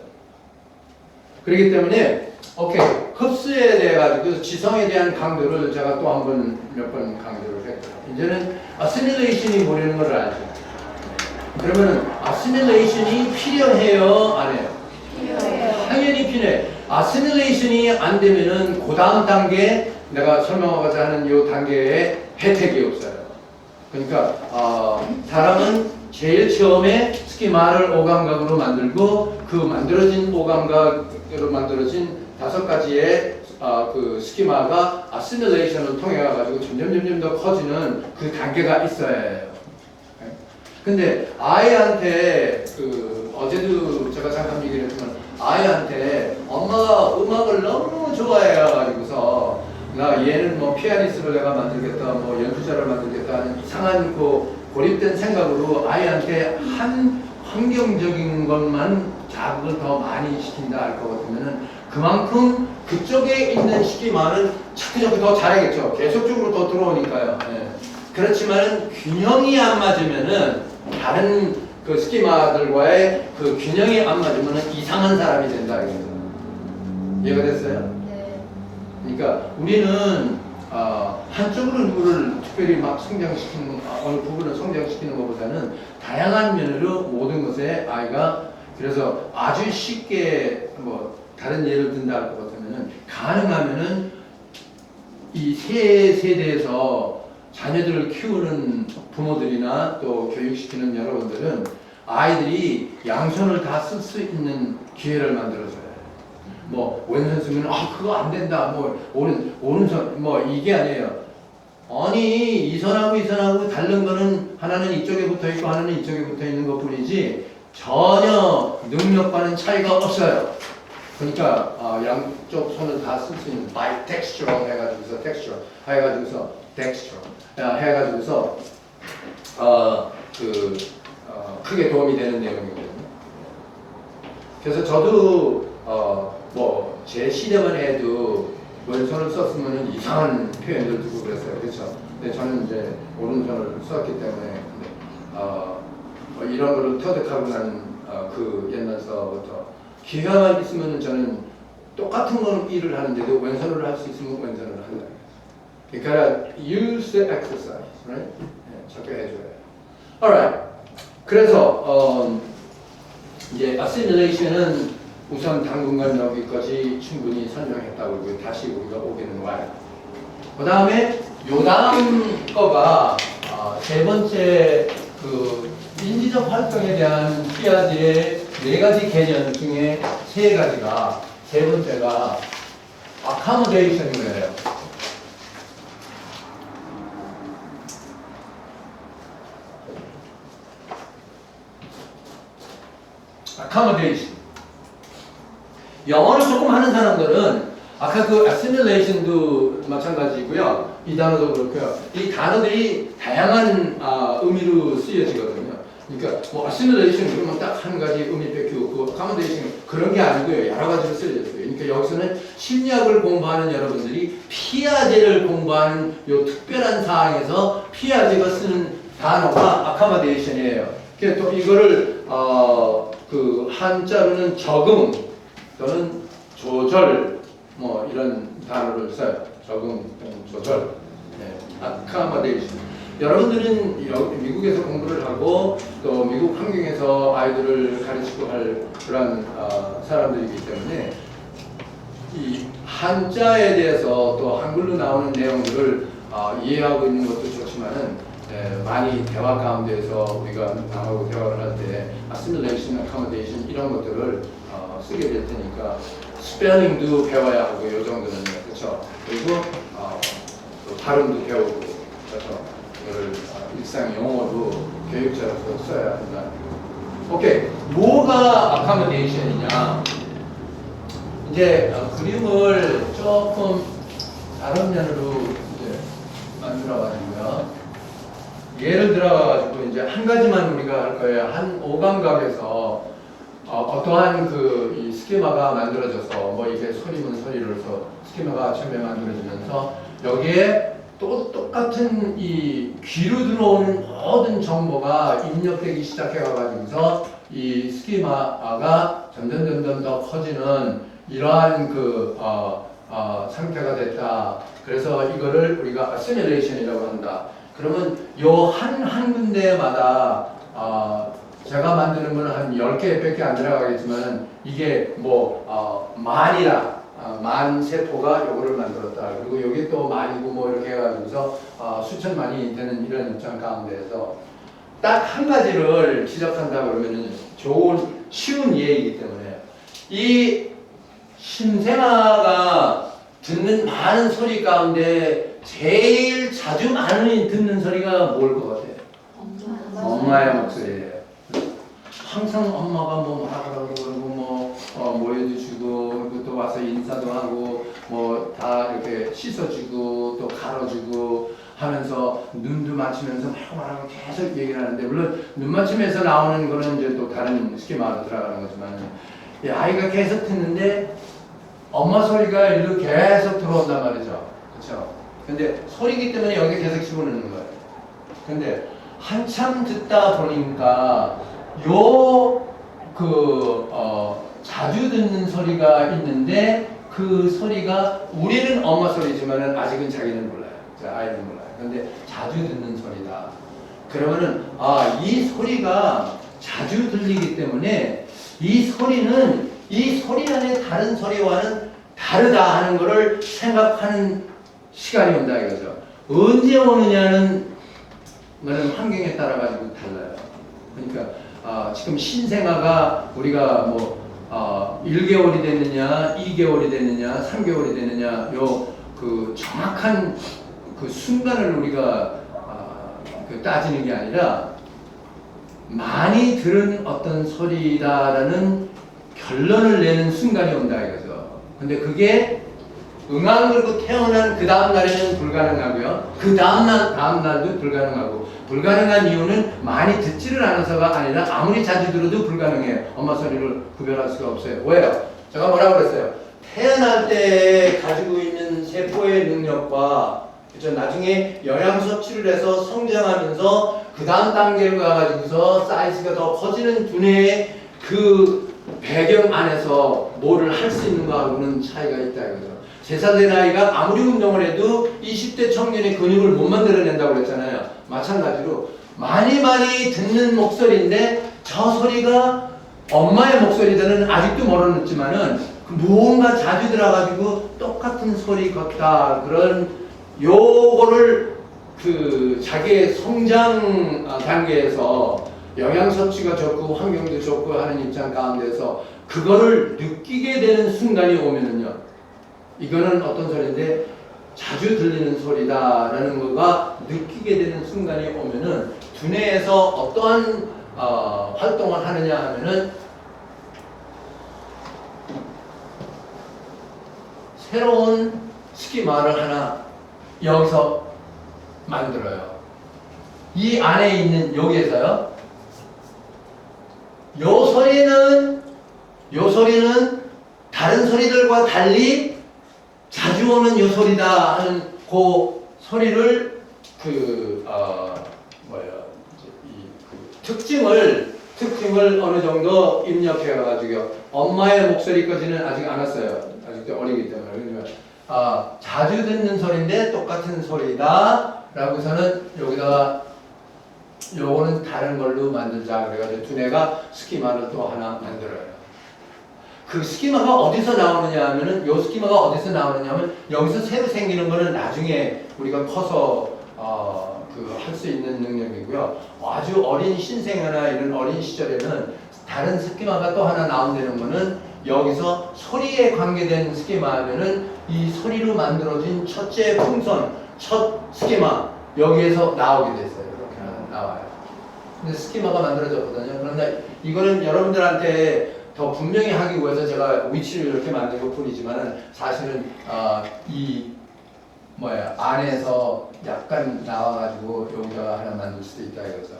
그렇기 때문에 오케이 흡수에 대해 가지고 지성에 대한 강조를 제가 또 한 번 몇 번 강조를 했고 이제는 아시밀레이션이 뭐라는 걸 알죠. 그러면은 아시밀레이션이 필요해요, 안 해요? 필요해요. 당연히 필요해. 아시밀레이션이 안 되면은 그 다음 단계 내가 설명하고자 하는 이 단계에 혜택이 없어요. 그러니까 사람은 제일 처음에 스키마를 오감각으로 만들고 그 만들어진 오감각으로 만들어진 5가지의 그 스키마가 아시밀레이션을 통해 가지고 점점 더 커지는 그 단계가 있어야 해요. 근데 아이한테 그 어제도 제가 잠깐 얘기를 했지만 아이한테 엄마가 음악을 너무 좋아해 가지고서 나 얘는 뭐 피아니스트를 내가 만들겠다 뭐 연주자를 만들겠다 하는 이상한 그 고립된 생각으로 아이한테 한 환경적인 것만 자극을 더 많이 시킨다 할 것 같으면은 그만큼 그쪽에 있는 시기만은 자꾸자꾸 더 잘하겠죠. 계속적으로 더 들어오니까요. 네. 그렇지만은 균형이 안 맞으면은 다른 그 스키마들과의 그 균형이 안 맞으면은 이상한 사람이 된다 이거죠. 이해가 됐어요? 네. 그러니까 우리는 한쪽으로 누구를 특별히 막 성장시키는 어느 부분을 성장시키는 것보다는 다양한 면으로 모든 것에 아이가 그래서 아주 쉽게 뭐 다른 예를 든다 할 것 같으면은 가능하면은 이 세 세대에서 자녀들을 키우는 부모들이나 또 교육시키는 여러분들은 아이들이 양손을 다 쓸 수 있는 기회를 만들어줘요. 뭐 왼손 쓰면 그거 안 된다. 뭐 오른손 뭐 이게 아니에요. 아니 이 손하고 이 손하고 다른 거는 하나는 이쪽에 붙어 있고 하나는 이쪽에 붙어 있는 것뿐이지 전혀 능력과는 차이가 없어요. 그러니까 양쪽 손을 다 쓸 수 있는 bi-textural 해가지고서 textural 해가지고서 textural 해가지고서 크게 도움이 되는 내용이거든요. 그래서 저도 뭐 제 시대만 해도 왼손을 썼으면 이상한 표현을 두고 그랬어요. 그렇죠? 근데 저는 이제 오른손을 썼기 때문에 뭐 이런 거를 터득하고 난 그 옛날서부터 기회만 있으면 저는 똑같은 거는 일을 하는데도 왼손으로 할 수 있으면 왼손으로 한다. 그러니까 use the exercise, right? 네, 적용해줘요. Alright. 그래서 이제 assimilation은 우선 당분간 여기까지 충분히 설명했다고 다시 우리가 오기는 와요. 그 다음에 요 다음 거가 세 번째 그 인지적 활동에 대한 피아제의 4가지 개념 중에 세 번째가 accommodation이에요. accommodation. 영어를 조금 하는 사람들은 아까 그 assimilation도 마찬가지고요. 이 단어도 그렇고요. 이 단어들이 다양한 의미로 쓰여지거든요. 그러니까 뭐 assimilation 그러면 딱 한 가지 의미밖에 없고 accommodation 그런 게 아니고요. 여러 가지로 쓰여졌어요. 그러니까 여기서는 심리학을 공부하는 여러분들이 피아제를 공부하는 요 특별한 사항에서 피아제가 쓰는 단어가 accommodation이에요. 그래서 또 이거를 그 한자로는 적응 또는 조절 뭐 이런 단어를 써요. 적응, 조절, accommodation. 여러분들은 미국에서 공부를 하고 또 미국 환경에서 아이들을 가르치고 할 그런 사람들이기 때문에 이 한자에 대해서 또 한글로 나오는 내용들을 이해하고 있는 것도 좋지만은 많이 대화 가운데서 우리가 남하고 대화를 할 때 assimilation, accommodation 이런 것들을 쓰게 될 테니까 스펠링도 배워야 하고 요 정도는 그렇죠. 그리고 또 발음도 배우고 그래서 이걸 일상 영어로 교육자로서 써야 한다. 오케이, 뭐가 accommodation이냐? 이제 그림을 조금 다른 면으로 이제 만들어가지고요. 예를 들어가지고 이제 한 가지만 우리가 할 거예요. 한 오감각에서 어떠한 이 스키마가 만들어져서 뭐 이게 소리면 소리로서 스키마가 처음에 만들어지면서 여기에 또 똑같은 이 귀로 들어오는 모든 정보가 입력되기 시작해가지고서 이 스키마가 점점 더 커지는 이러한 상태가 됐다. 그래서 이거를 우리가 assimilation이라고 한다. 그러면 요 한 군데마다 제가 만드는 거는 한 10개밖에 안 들어가겠지만 이게 뭐 만 세포가 요거를 만들었다. 그리고 여기 또 만이고 뭐 이렇게 해가지고서 수천만이 되는 이런 입장 가운데에서 딱 한 가지를 지적한다 그러면은 쉬운 예이기 때문에 이 신생아가 듣는 많은 소리 가운데 제일 자주 많이 듣는 소리가 뭘 것 같아요? 엄마의 목소리예요. 항상 엄마가 뭐 말하라고 그러고 모여도 주고 그리고 또 와서 인사도 하고 뭐 다 이렇게 씻어주고 또 갈아주고 하면서 눈도 맞추면서 말하고 계속 얘기를 하는데 물론 눈 맞춤에서 나오는 거는 이제 또 다른 스키마로 들어가는 거지만 이 아이가 계속 듣는데 엄마 소리가 일로 계속 들어온단 말이죠. 그렇죠? 근데 소리기 때문에 여기 계속 집어넣는 거예요. 근데 한참 듣다 보니까 자주 듣는 소리가 있는데 그 소리가 우리는 엄마 소리지만은 아직은 자기는 몰라요. 아이는 몰라요. 근데 자주 듣는 소리다. 그러면은 이 소리가 자주 들리기 때문에 이 소리는 이 소리 안에 다른 소리와는 다르다 하는 것을 생각하는 시간이 온다 이거죠. 언제 오느냐는 거는 환경에 따라 가지고 달라요. 그러니까 지금 신생아가 우리가 뭐 1개월이 됐느냐, 2개월이 됐느냐, 3개월이 됐느냐 그 정확한 그 순간을 우리가 따지는 게 아니라 많이 들은 어떤 소리다라는 결론을 내는 순간이 온다 이거죠. 근데 그게 응안 걸고 태어난 그 다음 날에는 불가능하고요. 그 다음 날도 불가능하고 불가능한 이유는 많이 듣지를 않아서가 아니라 아무리 자주 들어도 불가능해요. 엄마 소리를 구별할 수가 없어요. 왜요? 제가 뭐라고 그랬어요? 태어날 때 가지고 있는 세포의 능력과 그렇죠? 나중에 영양 섭취를 해서 성장하면서 그 다음 단계로 가가지고서 사이즈가 더 커지는 두뇌의 그 배경 안에서 뭐를 할 수 있는 거하고는 차이가 있다 이거죠. 3살 된 아이가 아무리 운동을 해도 20대 청년의 근육을 못 만들어낸다고 그랬잖아요. 마찬가지로 많이 듣는 목소리인데 저 소리가 엄마의 목소리들은 아직도 모르지만은 무언가 자주 들어가지고 똑같은 소리 같다. 그런 요거를 자기의 성장 단계에서 영양 섭취가 좋고 환경도 좋고 하는 입장 가운데서 그거를 느끼게 되는 순간이 오면은요. 이거는 어떤 소리인데 자주 들리는 소리다라는 거가 느끼게 되는 순간이 오면은 두뇌에서 어떠한 활동을 하느냐 하면은 새로운 스키마를 하나 여기서 만들어요. 이 안에 있는 여기에서요. 요 소리는 다른 소리들과 달리 자주 오는 요 소리다 하는 그 소리를 특징을 어느 정도 입력해가지고 엄마의 목소리까지는 아직 안 왔어요. 아직도 어리기 때문에. 그러니까 자주 듣는 소리인데 똑같은 소리다 라고서는 여기다가 요거는 다른 걸로 만들자 그래가지고 두뇌가 스키마를 또 하나 만들어요. 그 스키마가 어디서 나오느냐 하면은 요 스키마가 어디서 나오느냐 하면 여기서 새로 생기는 거는 나중에 우리가 커서 그 할 수 있는 능력이고요. 아주 어린 신생아나 이런 어린 시절에는 다른 스키마가 또 하나 나온다는 거는 여기서 소리에 관계된 스키마 하면은 이 소리로 만들어진 첫째 풍선, 첫 스키마 여기에서 나오게 됐어요. 이렇게 나와요. 근데 스키마가 만들어졌거든요. 그런데 이거는 여러분들한테 더 분명히 하기 위해서 제가 위치를 이렇게 만든 것 뿐이지만은 사실은 이 안에서 약간 나와가지고 여기다가 하나 만들 수도 있다 이거죠.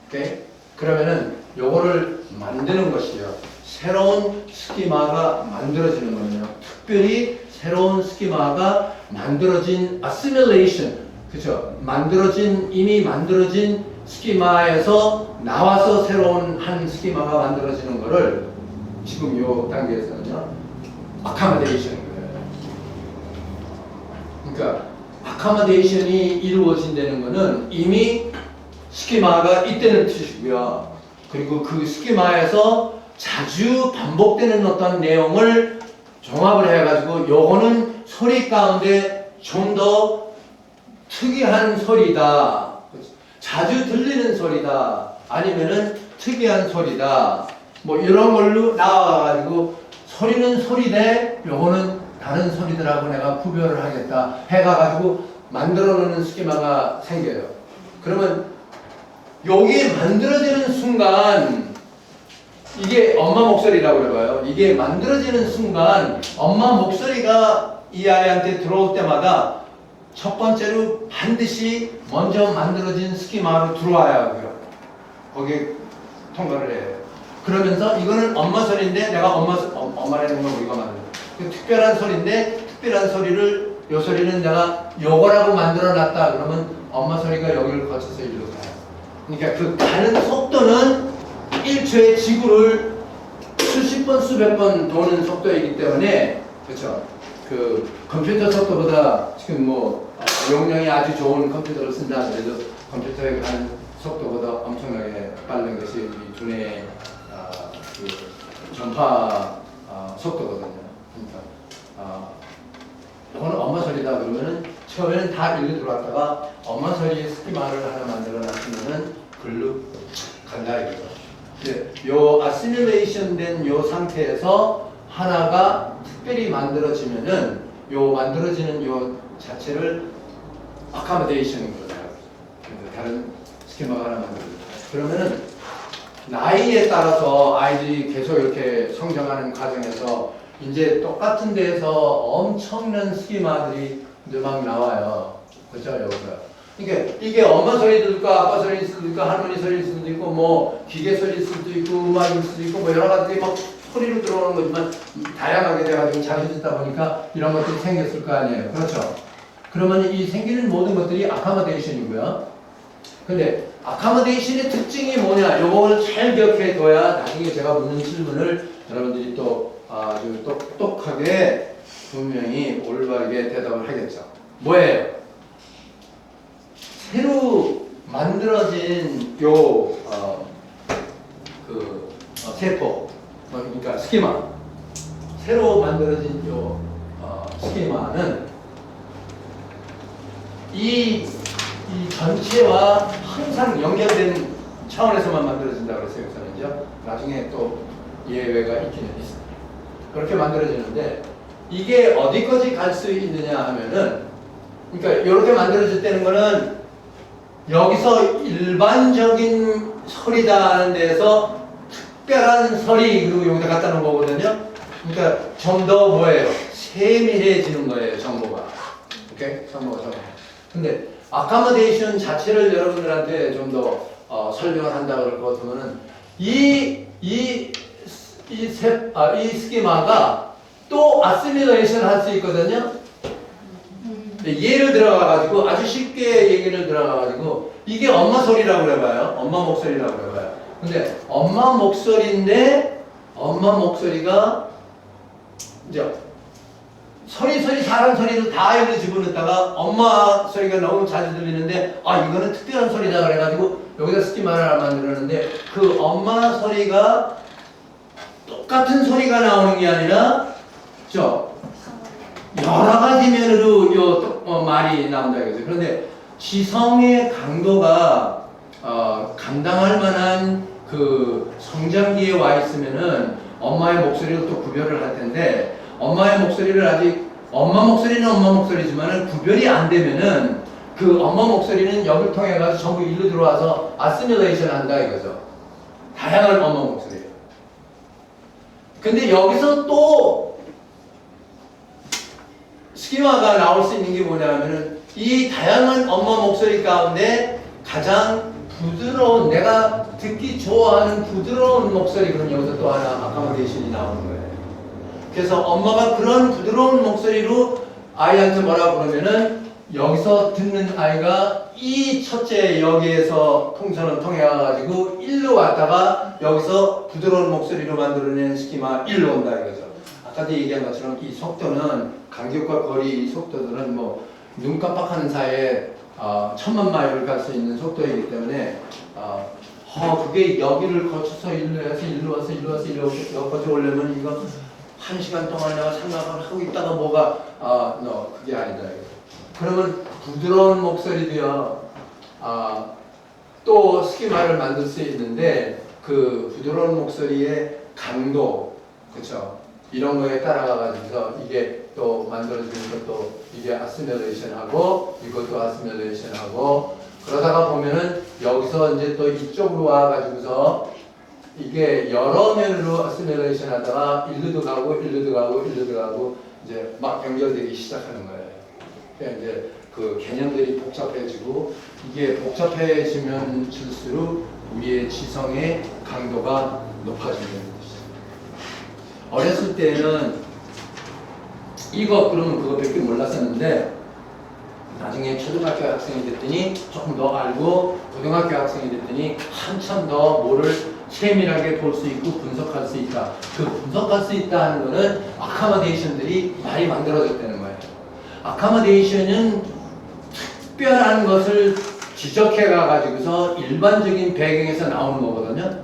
오케이? 그러면은 요거를 만드는 것이요. 새로운 스키마가 만들어지는 거는요. 특별히 새로운 스키마가 만들어진 assimilation, 그죠? 이미 만들어진 스키마에서 나와서 새로운 한 스키마가 만들어지는 거를 지금 요 단계에서는요. accommodation인 거예요. 그러니까 accommodation이 이루어진다는 거는 이미 스키마가 있다는 뜻이고요. 그리고 그 스키마에서 자주 반복되는 어떤 내용을 종합을 해가지고 요거는 소리 가운데 좀 더 특이한 소리다. 자주 들리는 소리다. 아니면은 특이한 소리다. 뭐 이런 걸로 나와가지고 소리는 소리대 요거는 다른 소리들하고 내가 구별을 하겠다 해가지고 만들어 놓는 스키마가 생겨요. 그러면 여기 만들어지는 순간 이게 엄마 목소리라고 그래봐요. 이게 만들어지는 순간 엄마 목소리가 이 아이한테 들어올 때마다 첫 번째로 반드시 먼저 만들어진 스키마로 들어와야 하고요. 거기에 통과를 해요. 그러면서 이거는 엄마 소리인데 내가 엄마라는 건 우리가 만들어. 특별한 소리인데 특별한 소리를 요 소리는 내가 요거라고 만들어 놨다. 그러면 엄마 소리가 여기를 거쳐서 이리로 가요. 그러니까 그 가는 속도는 1초에 지구를 수십 번 수백 번 도는 속도이기 때문에 그렇죠. 그 컴퓨터 속도보다 지금 뭐 용량이 아주 좋은 컴퓨터를 쓴다 그래도 컴퓨터에 가는 속도보다 엄청나게 빠른 것이 이 두뇌의 그 전파 속도거든요. 그러니까 이거는 엄마 소리다 그러면은 처음에는 다 일로 들어왔다가 엄마 소리의 스키마를 하나 만들어 놨으면은 글로 간다 이거죠. 이제 요 아시뮬레이션 된 요 상태에서 하나가 특별히 만들어지면은 요 만들어지는 요 자체를 accommodation인 거예요. 다른 스키마가 하나 만들어져요. 그러면은 나이에 따라서 아이들이 계속 이렇게 성장하는 과정에서 이제 똑같은 데에서 엄청난 스키마들이 이제 막 나와요. 그렇죠, 여기서. 그러니까 이게 엄마 소리 들을까, 아빠 소리일 수도 있고, 할머니 소리일 수도 있고, 뭐 기계 소리일 수도 있고, 음악일 수도 있고, 뭐 여러 가지 막 소리로 들어오는 거지만 다양하게 돼가지고 자주듣다 보니까 이런 것들이 생겼을 거 아니에요. 그렇죠? 그러면 이 생기는 모든 것들이 accommodation이고요. 근데 accommodation의 특징이 뭐냐? 요걸 잘 기억해 둬야 나중에 제가 묻는 질문을 여러분들이 또 아주 똑똑하게 분명히 올바르게 대답을 하겠죠. 뭐예요? 새로 만들어진 요 세포, 그러니까 스키마, 새로 만들어진 요 스키마는 이 전체와 항상 연결된 차원에서만 만들어진다고 그랬어요. 여기서는요. 나중에 또 예외가 있기는 있습니다. 그렇게 만들어지는데 이게 어디까지 갈 수 있느냐 하면은, 그러니까 이렇게 만들어질 거는 여기서 일반적인 소리다 하는 데에서 특별한 소리, 그리고 여기다 갖다 놓은 거거든요. 그러니까 좀 더 뭐예요? 세밀해지는 거예요, 정보가. 오케이? 정보가. 근데 accomodation 자체를 여러분들한테 좀 더 설명을 한다 그럴 것 같으면은 이 스키마가 또 assimilation 할 수 있거든요. 예를 들어가가지고 아주 쉽게 얘기를 들어가가지고 이게 엄마 소리라고 그래봐요. 엄마 목소리라고 그래봐요. 근데 엄마 목소리인데 엄마 목소리가 이제 소리 다른 소리도 다 일로 집어넣다가 엄마 소리가 너무 자주 들리는데 이거는 특별한 소리다 그래가지고 여기다 스키마를 만들었는데 그 엄마 소리가 또 똑같은 소리가 나오는 게 아니라 저 여러 가지 면으로 말이 나온다 이거죠. 그런데 지성의 강도가 감당할 만한 그 성장기에 와 있으면은 엄마의 목소리로 또 구별을 할 텐데 엄마의 목소리를 아직 엄마 목소리는 엄마 목소리지만은 구별이 안 되면은 그 엄마 목소리는 여기를 통해 가지고 전부 일로 들어와서 아시밀레이션 한다 이거죠. 다양한 엄마 목소리. 근데 여기서 또 스키마가 나올 수 있는 게 뭐냐면은 이 다양한 엄마 목소리 가운데 가장 부드러운 내가 듣기 좋아하는 부드러운 목소리 그럼 여기서 또 하나 아카모데이션이 나오는 거예요. 그래서 엄마가 그런 부드러운 목소리로 아이한테 뭐라고 그러면은 여기서 듣는 아이가 이 첫째 여기에서 통선을 통해 가지고 일로 왔다가 여기서 부드러운 목소리로 만들어낸 스키마 일로 온다 이거죠. 아까도 얘기한 것처럼 이 속도는 간격과 거리 속도들은 뭐 눈 깜빡하는 사이에 1000만 마일을 갈 수 있는 속도이기 때문에 그게 여기를 거쳐서 일로 해서 일로 와서 일로 와서 여기까지 오려면 이거 1시간 동안 내가 생각을 하고 있다가 뭐가 그게 아니다 이거. 그러면 부드러운 목소리도요 또 스키마를 만들 수 있는데 그 부드러운 목소리의 강도 그쵸 이런 거에 따라가 가지고서 이게 또 만들어지는 것도 이게 아시밀레이션하고 이것도 아시밀레이션하고 그러다가 보면은 여기서 이제 또 이쪽으로 와 가지고서 이게 여러 면으로 아시밀레이션 하다가 일루도 가고 일루도 가고 일루도 가고 이제 막 연결되기 시작하는 거예요. 그러니까 이제 그 개념들이 복잡해지고 이게 복잡해지면 질수록 우리의 지성의 강도가 높아지는 것이죠. 어렸을 때는 이거 그러면 그거밖에 몰랐었는데 나중에 초등학교 학생이 됐더니 조금 더 알고 고등학교 학생이 됐더니 한참 더 뭐를 세밀하게 볼 수 있고 분석할 수 있다. 그 분석할 수 있다는 거는 아카모데이션들이 많이 만들어졌다는 거예요. 아카모데이션은 특별한 것을 지적해 가지고서 일반적인 배경에서 나오는 거거든요.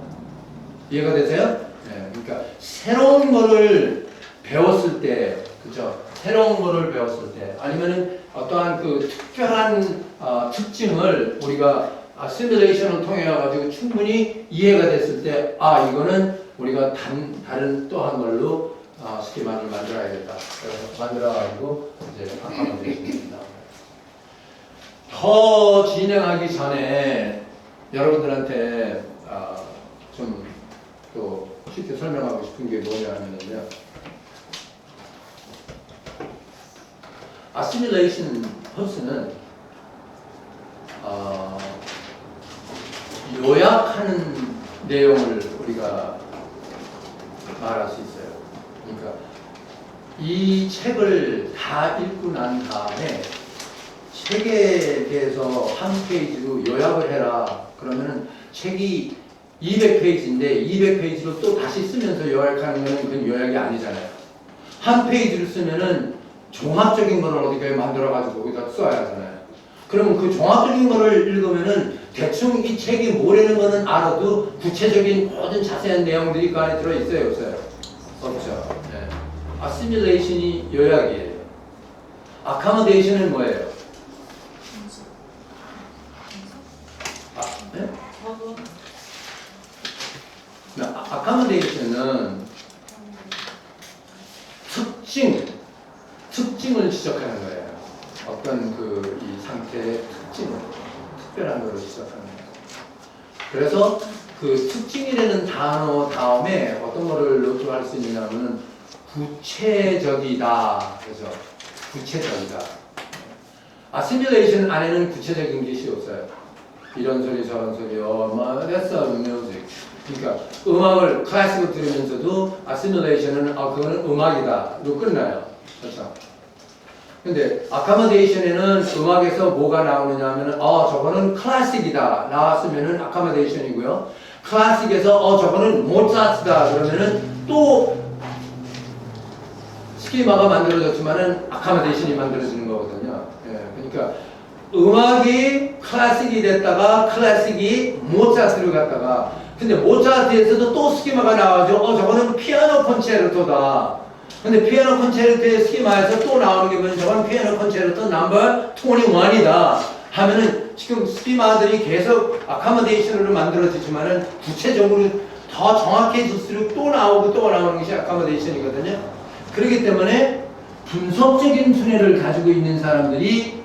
이해가 되세요? 네, 그러니까 새로운 거를 배웠을 때, 그죠? 새로운 거를 배웠을 때, 아니면은 어떠한 그 특별한 특징을 우리가 시뮬레이션을 통해 가지고 충분히 이해가 됐을 때, 이거는 우리가 다른 또 한 걸로 스키마를 만들어야겠다. 그래서 만들어가지고 이제 아카모데이션입니다. 더 진행하기 전에 여러분들한테 좀 또 쉽게 설명하고 싶은 게 뭐냐면요. 아시밀레이션 흡수는 요약하는 내용을 우리가 말할 수 있어요. 그러니까 이 책을 다 읽고 난 다음에 책에 대해서 한 페이지로 요약을 해라. 그러면은 책이 200페이지인데 200페이지로 또 다시 쓰면서 요약하는 거는 그건 요약이 아니잖아요. 한 페이지를 쓰면은 종합적인 거를 어디까지 만들어가지고 거기다 써야 하잖아요. 그러면 그 종합적인 거를 읽으면은 대충 이 책이 뭐라는 거는 알아도 구체적인 모든 자세한 내용들이 그 안에 들어있어요? 없어요? 없죠. 네. 아시밀레이션이 요약이에요. 아카모데이션은 뭐예요? 네? 아카모데이션은 특징을 지적하는 거예요. 어떤 이 상태의 특별한 것을 지적하는 거예요. 그래서 그 특징이라는 단어 다음에 어떤 거를 노출할 수 있느냐면 구체적이다. 그죠? 구체적이다. 아시밀레이션 안에는 구체적인 것이 없어요. 이런 소리 저런 소리 됐어 뮤직. 그러니까 음악을 클래식을 들으면서도 아시밀레이션은 그거는 음악이다로 끝나요. 그렇죠? 근데 아카모데이션에는 음악에서 뭐가 나오느냐 하면 저거는 클래식이다 나왔으면은 아카모데이션이고요. 클래식에서 저거는 모차르트다 그러면은 또 스키마가 만들어졌지만은 아카모데이션이 만들어지는 거거든요. 예, 그러니까 음악이 클래식이 됐다가 클래식이 모차르트로 갔다가 근데 모차르트에서도 또 스키마가 나와죠. 저거는 피아노 콘체르토다. 근데 피아노 콘체르토의 스키마에서 또 나오는 게 뭐냐면 저건 피아노 콘체르토 넘버 21이다 하면은 지금 스키마들이 계속 아카모데이션으로 만들어지지만은 구체적으로 더 정확해질수록 또 나오고 또 나오는 것이 아카모데이션이거든요. 그렇기 때문에 분석적인 두뇌를 가지고 있는 사람들이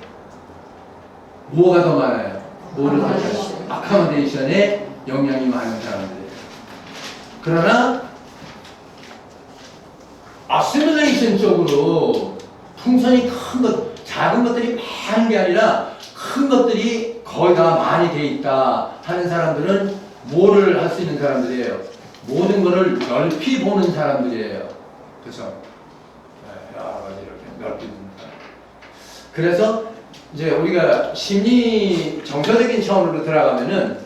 뭐가 더 많아요? 뭐를 더 많아요? 아카모데이션에 영향이 많은 사람들이에요. 그러나 아시뮬레이션 쪽으로 풍선이 큰 것, 작은 것들이 많은 게 아니라 큰 것들이 거의 다 많이 돼 있다 하는 사람들은 뭐를 할 수 있는 사람들이에요? 모든 것을 넓이 보는 사람들이에요. 그렇죠? 여러 가지 이렇게 넓이 보는 사람. 그래서 이제 우리가 심리 정서적인 차원으로 들어가면은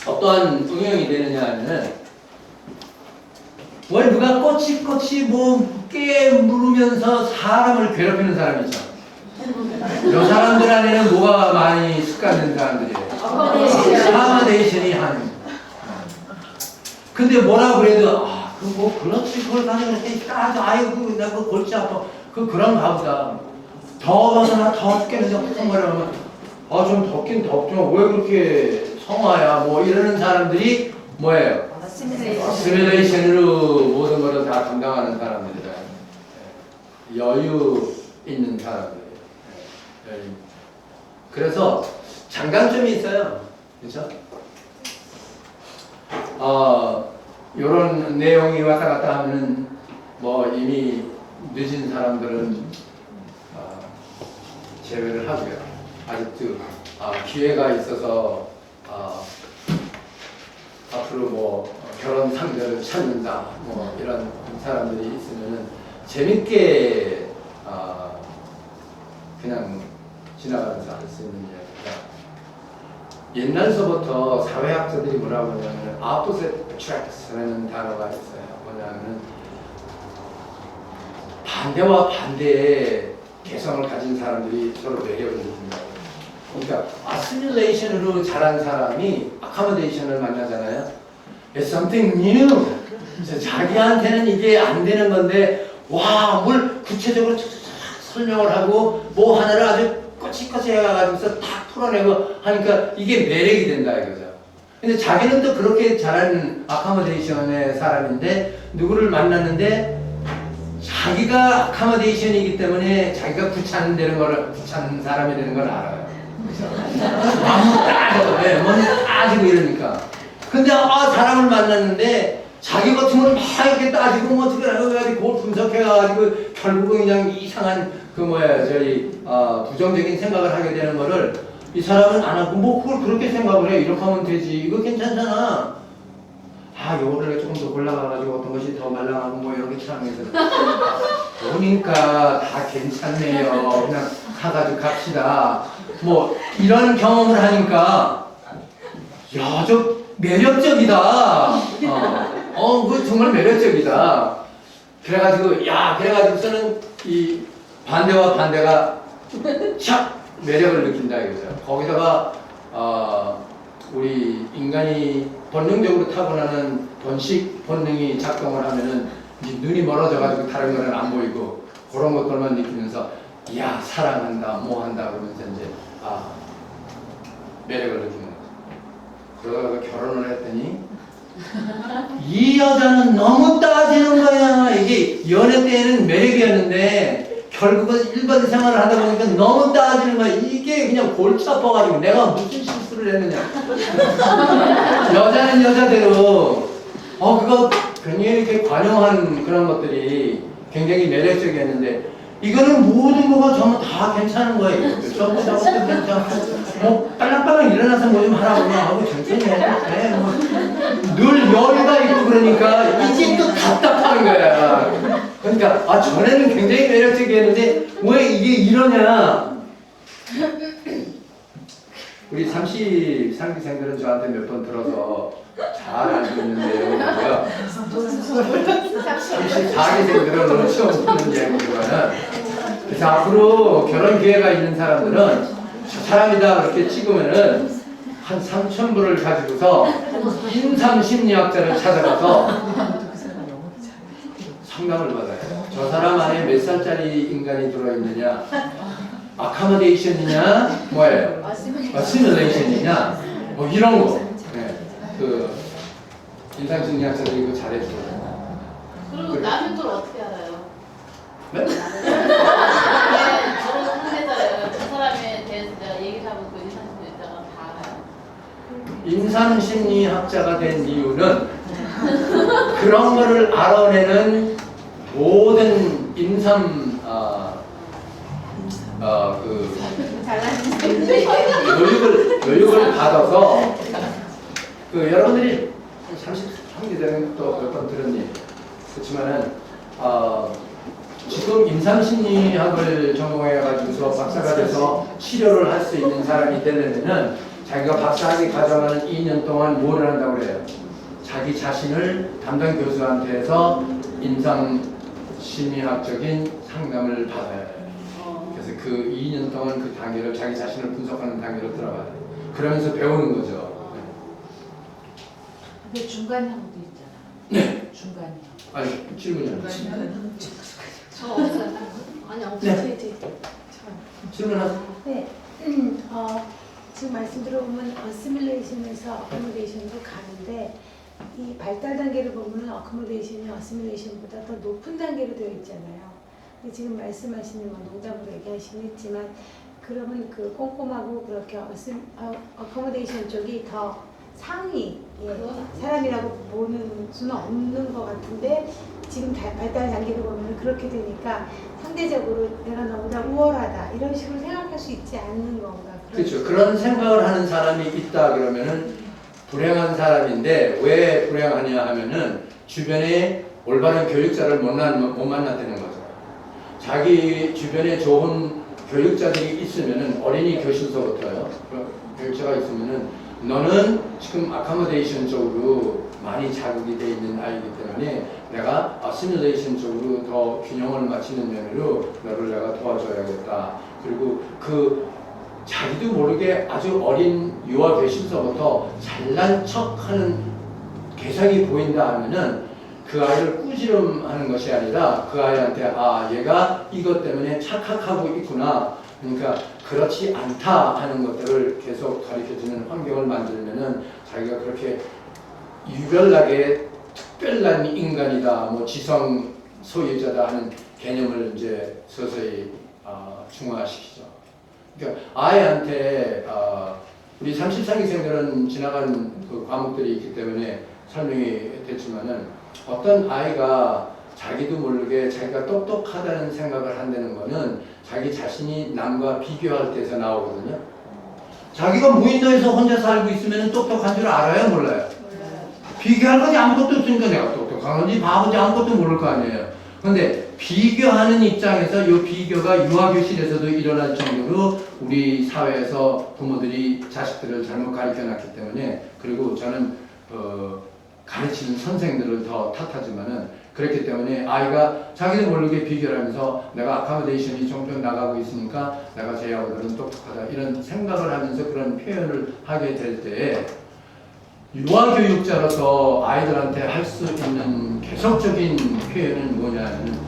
어떠한 응용이 되느냐 하면은 왜 누가 꼬치꼬치 뭐 깨물으면서 사람을 괴롭히는 사람이 있죠. 이 사람들 안에는 뭐가 많이 습관된 사람들이에요. 아카모데이션이 하는. 근데 뭐라 그래도 뭐 그렇지 그걸 가지고 이렇게 따져 아이고 나 그 골치 아파 그런가 보다. 더워서나 더 죽겠는데 무슨 말을 하면 좀 덥긴 덥죠. 왜 그렇게 성화야 뭐 이러는 사람들이 뭐예요? 시뮬레이션으로 모든 것을 다 감당하는 사람들이다. 여유 있는 사람들이에요. 여유. 그래서 장단점이 있어요. 그렇죠? 이런 내용이 왔다 갔다 하면은 뭐 이미 늦은 사람들은 제외를 하고요. 아직도 기회가 있어서 앞으로 뭐 결혼 상대를 찾는다 뭐 이런 사람들이 있으면은 재밌게 그냥 지나가면서 할 수 있는 이야기가 옛날서부터 사회학자들이 뭐라고 하냐면 opposite attracts라는 단어가 있어요. 뭐냐면은 반대와 반대의 개성을 가진 사람들이 서로 매력을 느낀다고. 그러니까 아시뮬레이션으로 자란 사람이 아카모데이션을 만나잖아요. It's something new. 자기한테는 이게 안 되는 건데 뭘 구체적으로 설명을 하고 뭐 하나를 아주 꼬치꼬치 해가지고서 다 풀어내고 하니까 이게 매력이 된다 이거죠. 근데 자기는 또 그렇게 자란 아카모데이션의 사람인데 누구를 만났는데 자기가 아카모데이션이기 때문에 자기가 귀찮은 사람이 되는 걸 알아요. 아무 따져, 뭔지 따지고 이러니까. 근데 사람을 만났는데 자기 같으면 막 이렇게 따지고 뭐 어떻게 해가지고 그걸 분석해가지고 결국은 그냥 이상한 부정적인 생각을 하게 되는 거를 이 사람은 안 하고 뭐 그걸 그렇게 생각을 해. 이렇게 하면 되지. 이거 괜찮잖아. 요거를 조금 더 골라가지고 어떤 것이 더 말랑하고 뭐 이렇게 촬영해서 보니까 다 괜찮네요. 그냥 사가지고 갑시다. 뭐 이런 경험을 하니까 저 매력적이다. 그 정말 매력적이다. 그래가지고서는 이 반대와 반대가 샥 매력을 느낀다 이거죠. 거기다가 우리 인간이 본능적으로 타고나는 번식 본능이 작동을 하면은 이제 눈이 멀어져가지고 다른 거는 안 보이고 그런 것들만 느끼면서 사랑한다 뭐 한다 그러면서 이제 매력을 느끼는 거죠. 그러다가 결혼을 했더니 이 여자는 너무 따지는 거야. 이게 연애 때는 매력이었는데 결국은 일반 생활을 하다 보니까 너무 따지는 거야. 이게 그냥 골치 아파가지고 내가 무슨 실수를 했느냐. 여자는 여자대로 그거 굉장히 이렇게 관용한 그런 것들이 굉장히 매력적이었는데 이거는 모든 거가 전부 다 괜찮은 거예요. 전부 다 괜찮고 뭐 빨랑빨랑 일어나서 뭐 좀 하라고 하고 천천히 해도 돼. 늘 여유가 있고 그러니까 이게 또 답답한 거야. 그러니까 전에는 굉장히 매력적이었는데 왜 이게 이러냐. 우리 30상기생들은 저한테 몇 번 들어서 잘 알고 있는 내용이고요. 34기생들은 오늘 처음 듣는 얘기지만은 그래서 앞으로 결혼 기회가 있는 사람들은 저 사람이다 그렇게 찍으면은 한 3,000불을 가지고서 인상심리학자를 찾아가서 상담을 받아요. 저 사람 안에 몇 살짜리 인간이 들어있느냐, 아카모데이션이냐, 뭐예요? 어시뮬레이션이냐, 뭐 이런 거. 네. 그 인상심리학자들이 이거 잘해줘요. 그리고 남의 걸 어떻게 알아요? 네? 저런 상대자예요. 저 사람에 대해서 내가 얘기를 하면 그 인상심리학자가 다 알아요. 인상심리학자가 된 이유는 그런 거를 알아내는 모든 교육을 받아서 그 여러분들이 33기 되는 또 몇 번 들었니? 그렇지만은 지금 임상심리학을 전공해가지고서 박사가 돼서 치료를 할 수 있는 사람이 되려면은 자기가 박사학위 과정하는 2년 동안 뭐를 한다고 그래요? 자기 자신을 담당 교수한테서 임상심리학적인 상담을 받아야 해요. 그래서 그 2년 동안 그 단계를 자기 자신을 분석하는 단계로 들어가요. 그러면서 배우는 거죠. 근데 중간형도 있잖아. 네. 중간형. 아니 질문이요. 저 없어요. 아니 없어요. 질문하세요. 네, 지금 말씀 들어보면 어시뮬레이션에서 어코모데이션으로 가는데 이 발달 단계를 보면 어코모데이션이 어시뮬레이션보다 더 높은 단계로 되어 있잖아요. 근데 지금 말씀하시는 건 농담으로 얘기하시긴 했지만 그러면 그 꼼꼼하고 그렇게 어코모데이션 쪽이 더 상위 사람이라고 보는 수는 없는 것 같은데 지금 발달 단계를 보면 그렇게 되니까 상대적으로 내가 너무나 우월하다 이런 식으로 생각할 수 있지 않는 건가? 그렇죠. 그런 생각을 하는 사람이 있다 그러면은 불행한 사람인데 왜 불행하냐 하면은 주변에 올바른 교육자를 못 만났다는 거죠. 자기 주변에 좋은 교육자들이 있으면은 어린이 교실서부터요. 교육자가 있으면은 너는 지금 아카모데이션 쪽으로 많이 자극이 돼 있는 아이기 때문에 내가 어시뮬레이션 쪽으로 더 균형을 맞추는 면으로 너를 내가 도와줘야겠다. 그리고 그 자기도 모르게 아주 어린 유아 교실서부터 잘난 척하는 개성이 보인다 하면은 그 아이를 꾸지람하는 것이 아니라 그 아이한테 아 얘가 이것 때문에 착각하고 있구나. 그러니까 그렇지 않다 하는 것들을 계속 가르쳐주는 환경을 만들면은 자기가 그렇게 유별나게 특별한 인간이다, 뭐 지성 소유자다 하는 개념을 이제 서서히 중화시키죠. 그러니까 아이한테 우리 34기생들은 지나간 그 과목들이 있기 때문에 설명이 됐지만은 어떤 아이가 자기도 모르게 자기가 똑똑하다는 생각을 한다는 거는 자기 자신이 남과 비교할 때에서 나오거든요. 자기가 무인도에서 혼자 살고 있으면 똑똑한 줄 알아요? 몰라요? 비교할 것이 아무것도 없으니까 내가 똑똑한 건지 바본지 아무것도 모를 거 아니에요. 근데 비교하는 입장에서 이 비교가 유아교실에서도 일어날 정도로 우리 사회에서 부모들이 자식들을 잘못 가르쳐놨기 때문에 그리고 저는 가르치는 선생들을 더 탓하지만은 그렇기 때문에 아이가 자기도 모르게 비교를 하면서 내가 아카모데이션이 종종 나가고 있으니까 내가 쟤하고들은 똑똑하다 이런 생각을 하면서 그런 표현을 하게 될 때 유아교육자로서 아이들한테 할 수 있는 계속적인 표현은 뭐냐면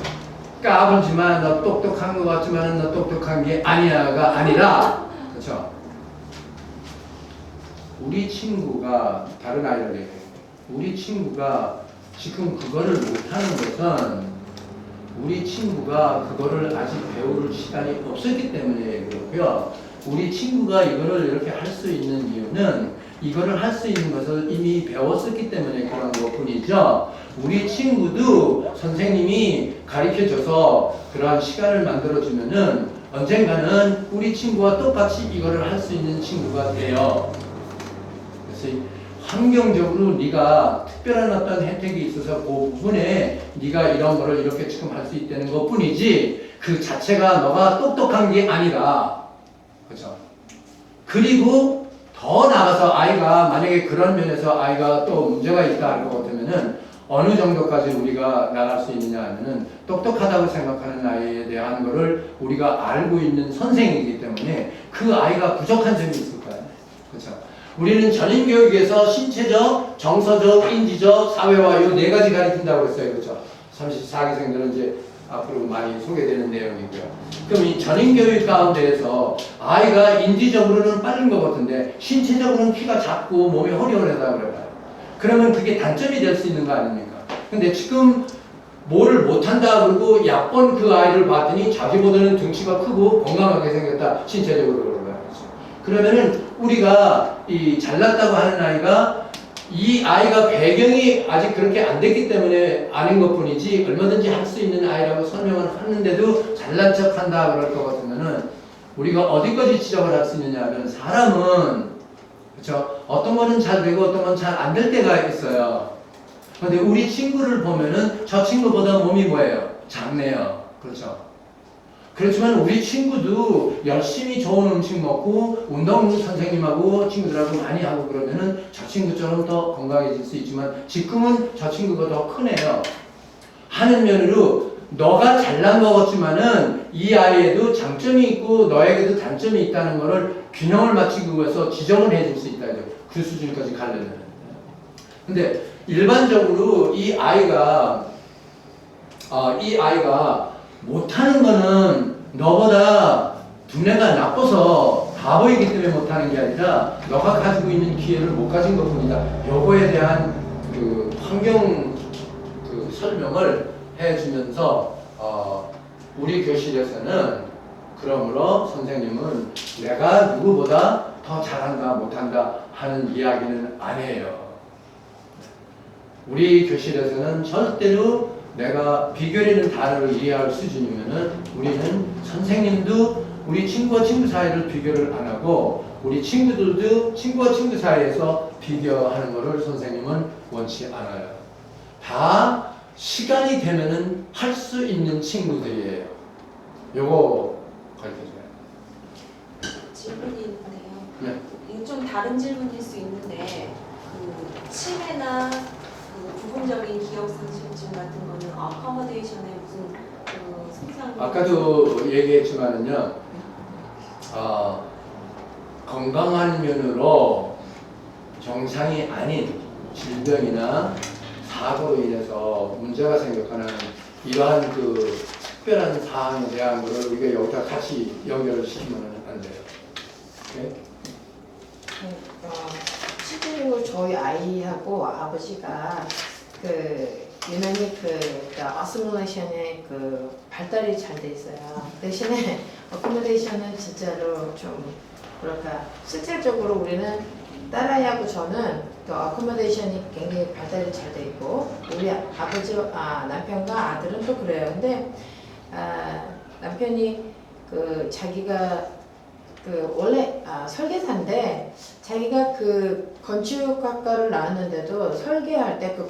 까불지만 너 똑똑한 것 같지만 너 똑똑한 게 아니야가 아니라 그렇죠? 우리 친구가 다른 아이를 얘기해요. 우리 친구가 지금 그거를 못하는 것은 우리 친구가 그거를 아직 배울 시간이 없었기 때문에 그렇고요. 우리 친구가 이거를 이렇게 할 수 있는 이유는 이거를 할 수 있는 것을 이미 배웠었기 때문에 그런 것 뿐이죠. 우리 친구도 선생님이 가르쳐줘서 그러한 시간을 만들어주면은 언젠가는 우리 친구와 똑같이 이거를 할 수 있는 친구가 돼요. 그래서 환경적으로 네가 특별한 어떤 혜택이 있어서 그 부분에 네가 이런 거를 이렇게 지금 할 수 있다는 것 뿐이지 그 자체가 너가 똑똑한 게 아니라 그렇죠? 그리고 더 나아가서 아이가 만약에 그런 면에서 아이가 또 문제가 있다 할 것 같으면은 어느 정도까지 우리가 나갈 수 있느냐 하면은 똑똑하다고 생각하는 아이에 대한 거를 우리가 알고 있는 선생이기 때문에 그 아이가 부족한 점이 있을 거예요. 그렇죠? 우리는 전인 교육에서 신체적, 정서적, 인지적, 사회화 이 네 가지 가르친다고 했어요. 그렇죠? 34기생들은 이제 앞으로 많이 소개되는 내용이고요. 그럼 이 전인 교육 가운데에서 아이가 인지적으로는 빠른 것 같은데 신체적으로는 키가 작고 몸이 허리허리하다고 그래요. 그러면 그게 단점이 될 수 있는 거 아닙니까? 근데 지금 뭐를 못한다 그러고 약번 그 아이를 봤더니 자기보다는 등치가 크고 건강하게 생겼다. 신체적으로 그런 거예요. 그러면은 우리가 이 잘났다고 하는 아이가 이 아이가 배경이 아직 그렇게 안 됐기 때문에 아닌 것 뿐이지 얼마든지 할 수 있는 아이라고 설명을 하는데도 잘난 척 한다 그럴 것 같으면은 우리가 어디까지 지적을 할 수 있느냐 하면 사람은 그렇죠? 어떤 거는 잘 되고 어떤 건 잘 안 될 때가 있어요. 근데 우리 친구를 보면은 저 친구보다 몸이 뭐예요? 작네요. 그렇죠? 그렇지만 우리 친구도 열심히 좋은 음식 먹고 운동 선생님하고 친구들하고 많이 하고 그러면은 저 친구처럼 더 건강해질 수 있지만 지금은 저 친구가 더 크네요. 하는 면으로 너가 잘난 것 같지만은 이 아이에도 장점이 있고 너에게도 단점이 있다는 거를 균형을 맞추기 위해서 지적을 해줄 수 있다. 그 수준까지 가려면. 근데 일반적으로 이 아이가 못하는 거는 너보다 두뇌가 나빠서 바보이기 때문에 못하는 게 아니라 너가 가지고 있는 기회를 못 가진 것 뿐이다. 요거에 대한 그 환경 그 설명을 해주면서 우리 교실에서는 그러므로 선생님은 내가 누구보다 더 잘한다 못한다 하는 이야기는 안 해요. 우리 교실에서는 절대로 내가 비교라는 단어를 이해할 수준이면은 우리는 선생님도 우리 친구와 친구 사이를 비교를 안 하고 우리 친구들도 친구와 친구 사이에서 비교하는 것을 선생님은 원치 않아요. 다 시간이 되면은 할 수 있는 친구들이에요. 요거 가르쳐줘요. 질문이 있네요. 네. 이거 좀 다른 질문일 수 있는데 그 치매나 그 부분적인 기억 상실증 같은 거는 어커머데이션에 무슨 그 손상 아까도 얘기했지만은요, 건강한 면으로 정상이 아닌 질병이나 사고로 인해서 문제가 생겼거나 이러한 그 특별한 사항에 대한 것을 우리가 여기다 같이 연결을 시키면 안 돼요. 오케이? 실제로 저희 아이하고 아버지가 그 유난히 어시뮬레이션의 그 발달이 잘 돼 있어요. 대신에 어코모데이션은 진짜로 좀 뭐랄까 실질적으로 우리는 딸아이하고 저는 그 어코모데이션이 굉장히 발달이 잘 돼 있고 우리 남편과 아들은 또 그래요. 근데 남편이 그 자기가 그 원래 설계사인데 자기가 그 건축학과를 나왔는데도 설계할 때 그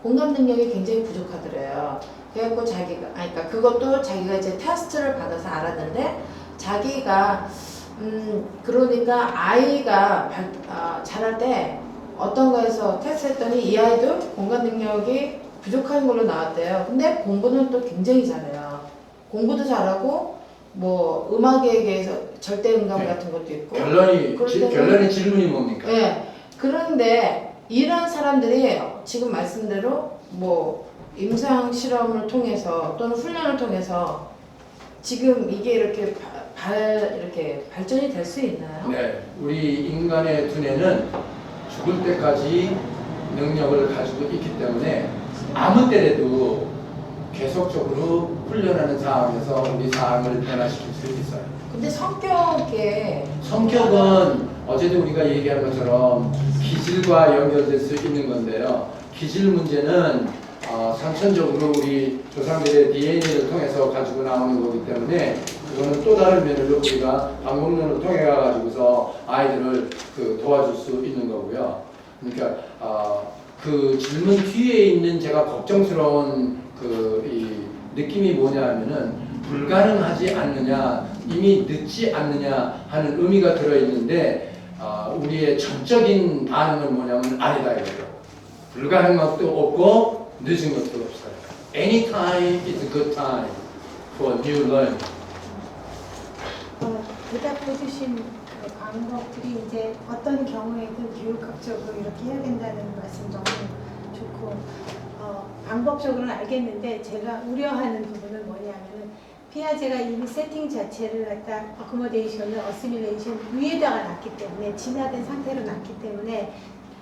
공간 능력이 굉장히 부족하더래요. 그래갖고 그러니까 그것도 자기가 이제 테스트를 받아서 알았는데 자기가 그러니까 아이가 자랄 때 어떤 거에서 테스트했더니 이 아이도 공간 능력이 부족한 걸로 나왔대요. 근데 공부는 또 굉장히 잘해요. 공부도 잘하고 뭐 음악에게서 절대음감 같은 것도 있고 결론의 질문이 뭡니까? 네. 그런데 이런 사람들이 지금 말씀대로 뭐 임상 실험을 통해서 또는 훈련을 통해서 지금 이게 이렇게 이렇게 발전이 될 수 있나요? 네, 우리 인간의 두뇌는 죽을 때까지 능력을 가지고 있기 때문에 아무 때라도 계속적으로 훈련하는 상황에서 우리 상황을 변화시킬 수 있어요. 근데 성격은 어제도 우리가 얘기한 것처럼 기질과 연결될 수 있는 건데요. 기질 문제는 선천적으로 우리 조상들의 DNA를 통해서 가지고 나오는 거기 때문에 그거는 또 다른 면으로 우리가 방법론을 통해 가지고서 아이들을 도와줄 수 있는 거고요. 그러니까 그 질문 뒤에 있는 제가 걱정스러운 이 느낌이 뭐냐 하면은 불가능하지 않느냐, 이미 늦지 않느냐 하는 의미가 들어있는데 우리의 전적인 반응은 뭐냐면 아니다 이거죠. 불가능한 것도 없고 늦은 것도 없어요. Any time is a good time for new learning. 대답해주신 그 방법들이 이제 어떤 경우에든 교육학적으로 이렇게 해야 된다는 말씀 너무 좋고 방법적으로는 알겠는데 제가 우려하는 부분은 뭐냐면은 피아제가 이미 세팅 자체를 갖다 어코모데이션을 어시밀레이션 위에다가 놨기 때문에 진화된 상태로 놨기 때문에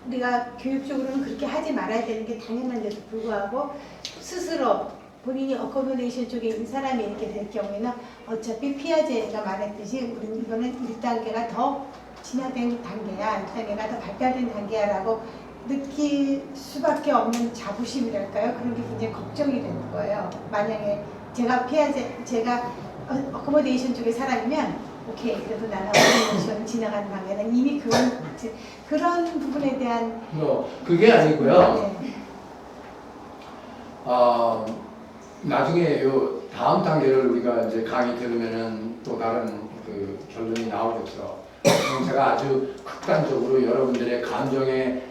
우리가 교육적으로는 그렇게 하지 말아야 되는 게 당연한데도 불구하고 스스로 본인이 어코모데이션 쪽에 있는 사람이 이렇게 될 경우에는 어차피 피아제가 말했듯이 우리는 이거는 1단계가 더 진화된 단계야, 1단계가 더 발달된 단계야 라고 느낄 수밖에 없는 자부심이랄까요? 그런 게 굉장히 걱정이 되는 거예요. 만약에 제가 어코모데이션 쪽의 사람이면 오케이, 그래도 나는 어코모데이션 지나가는 방향은 이미 그런 부분에 대한 그게 아니고요. 네. 나중에 요 다음 단계를 우리가 이제 강의 들으면은 또 다른 그 결론이 나오겠죠. 제가 아주 극단적으로 여러분들의 감정에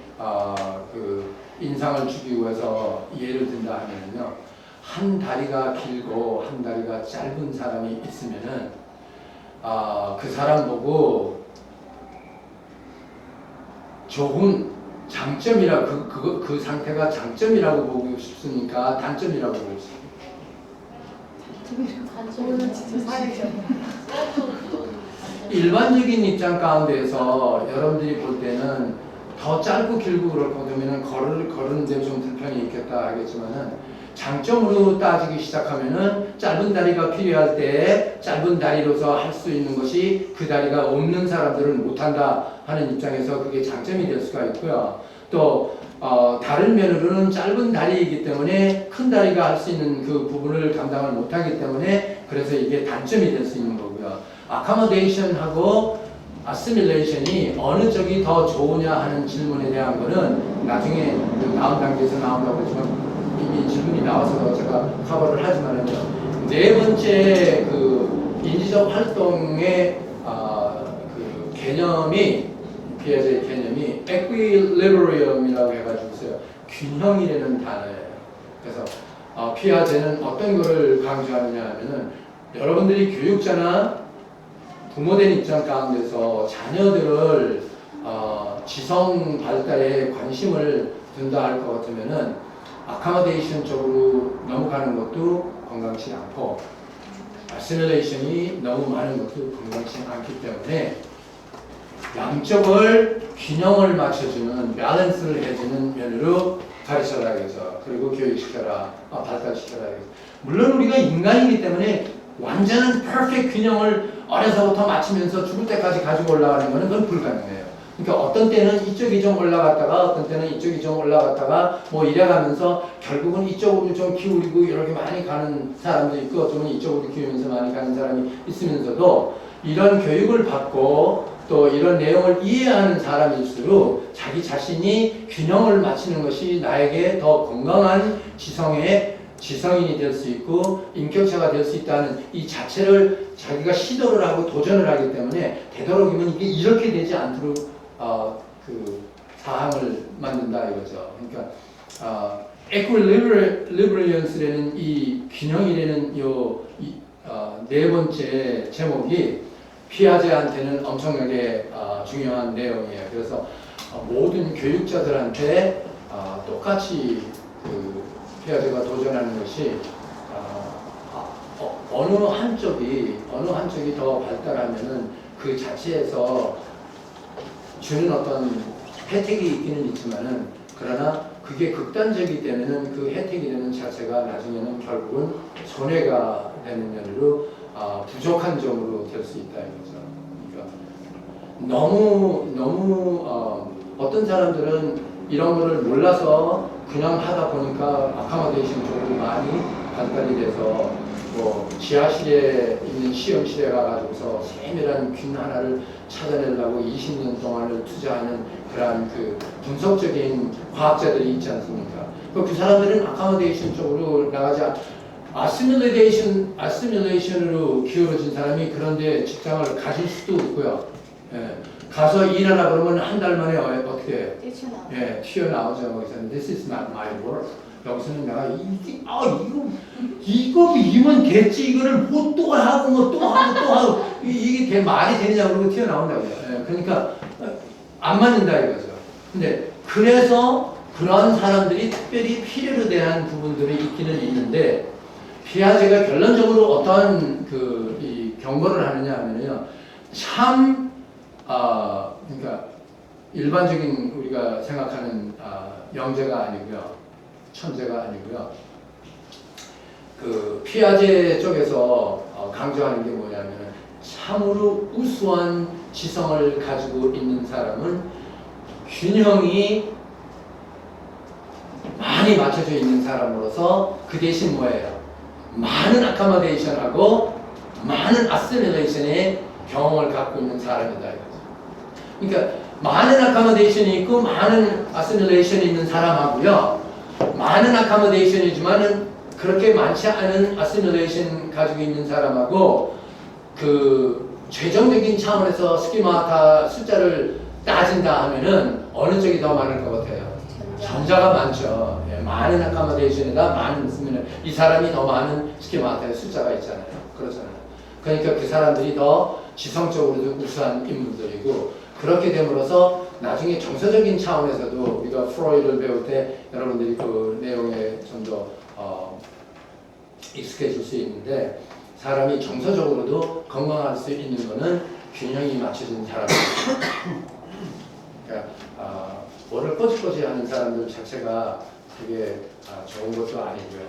그 인상을 주기 위해서 예를 든다 하면요, 한 다리가 길고 한 다리가 짧은 사람이 있으면은 그 사람 보고 좋은 장점이라 그 상태가 장점이라고 보고 싶으니까 단점이라고 보고 싶어요. 오늘 진짜 사회적이야. 일반적인 입장 가운데서 여러분들이 볼 때는 더 짧고 길고 그럴 거면은 걸으는데 좀 불편이 있겠다 하겠지만은 장점으로 따지기 시작하면은 짧은 다리가 필요할 때 짧은 다리로서 할 수 있는 것이 그 다리가 없는 사람들은 못한다 하는 입장에서 그게 장점이 될 수가 있고요. 또 다른 면으로는 짧은 다리이기 때문에 큰 다리가 할 수 있는 그 부분을 감당을 못하기 때문에 그래서 이게 단점이 될 수 있는 거고요. 아카모데이션하고 아시밀레이션이 어느 쪽이 더 좋으냐 하는 질문에 대한 거는 나중에 다음 단계에서 나온다고 했지만 이미 질문이 나와서 제가 커버를 하지만은요. 네 번째 그 인지적 활동의 그 개념이 피아제의 개념이 equilibrium이라고 해가지고 있어요. 균형이라는 단어예요. 그래서 피아제는 어떤 거를 강조하느냐 하면은 여러분들이 교육자나 부모된 입장 가운데서 자녀들을 지성 발달에 관심을 둔다 할 것 같으면은 아카모데이션 쪽으로 넘어가는 것도 건강치 않고 아시밀레이션이 너무 많은 것도 건강치 않기 때문에 양쪽을 균형을 맞춰주는 밸런스를 해주는 면으로 가르쳐라겠죠. 그리고 교육시켜라, 발달시켜라. 물론 우리가 인간이기 때문에 완전한 퍼펙트 균형을 어려서부터 맞추면서 죽을 때까지 가지고 올라가는 것은 그건 불가능해요. 그러니까 어떤 때는 이쪽이 좀 올라갔다가 어떤 때는 이쪽이 좀 올라갔다가 뭐 이래가면서 결국은 이쪽으로 좀 기울이고 이렇게 많이 가는 사람도 있고 어쩌면 이쪽으로 기울면서 많이 가는 사람이 있으면서도 이런 교육을 받고 또 이런 내용을 이해하는 사람일수록 자기 자신이 균형을 맞추는 것이 나에게 더 건강한 지성인이 될 수 있고 인격체가 될 수 있다는 이 자체를 자기가 시도를 하고 도전을 하기 때문에 되도록이면 이게 이렇게 되지 않도록 그 사항을 만든다 이거죠. 그러니까 equilibrium이라는 이 균형이라는 네 번째 제목이 피아제한테는 엄청나게 중요한 내용이에요. 그래서 모든 교육자들한테 똑같이 그 피아제가 도전하는 것이 어느 한쪽이 더 발달하면은 그 자체에서 주는 어떤 혜택이 있기는 있지만은 그러나 그게 극단적이 되면은 그 혜택이 되는 자체가 나중에는 결국은 손해가 되는 면으로 부족한 점으로 될 수 있다 이거죠. 그러니까 너무 어떤 사람들은 이런 거를 몰라서 그냥 하다 보니까 아카모데이션 쪽으로 많이 발달이 돼서 뭐 지하실에 있는 시험실에 가가지고서 세밀한 균 하나를 찾아내려고 20년 동안을 투자하는 그러한 그 분석적인 과학자들이 있지 않습니까? 그 사람들은 아카모데이션 쪽으로 나가지 아시밀레이션으로 기울어진 사람이 그런데 직장을 가질 수도 있고요. 예. 가서 일하라 그러면 한 달 만에 어떻게 해요? 튀어나오죠. 그래서 This is not my work. 여기서는 내가 이거면 됐지 이거를 뭐 또 하고 뭐 또 하고 이게 말이 되느냐고 그러고 튀어나온다고요. 예, 그러니까 안 맞는다 이거죠. 근데 그래서 그런 사람들이 특별히 필요로 대한 부분들이 있기는 있는데 피아제가 결론적으로 어떠한 이 경고를 하느냐 하면요. 참 그러니까 일반적인 우리가 생각하는 영재가 아니고요. 천재가 아니고요. 그 피아제 쪽에서 강조하는 게 뭐냐면 참으로 우수한 지성을 가지고 있는 사람은 균형이 많이 맞춰져 있는 사람으로서 그 대신 뭐예요? 많은 아카모데이션하고 많은 아시밀레이션의 경험을 갖고 있는 사람이다 이거죠. 그러니까 많은 아카모데이션이 있고 많은 아시밀레이션이 있는 사람하고요. 많은 아카모데이션이지만은 그렇게 많지 않은 아시밀레이션 가지고 있는 사람하고 그 최종적인 차원에서 스키마타 숫자를 따진다 하면은 어느 쪽이 더 많을 것 같아요? 전자가 많죠. 예, 많은 아카모데이션에다 많은 쓰면 이 사람이 더 많은 스키마타의 숫자가 있잖아요. 그렇잖아요. 그러니까 그 사람들이 더 지성적으로도 우수한 인물들이고 그렇게 됨으로써 나중에 정서적인 차원에서도 우리가 프로이드를 배울 때 여러분들이 그 내용에 좀 더 익숙해질 수 있는데 사람이 정서적으로도 건강할 수 있는 것은 균형이 맞춰진 사람입니다. 그러니까 뭐를 꼬치꼬치하는 사람들 자체가 그게 좋은 것도 아니고요.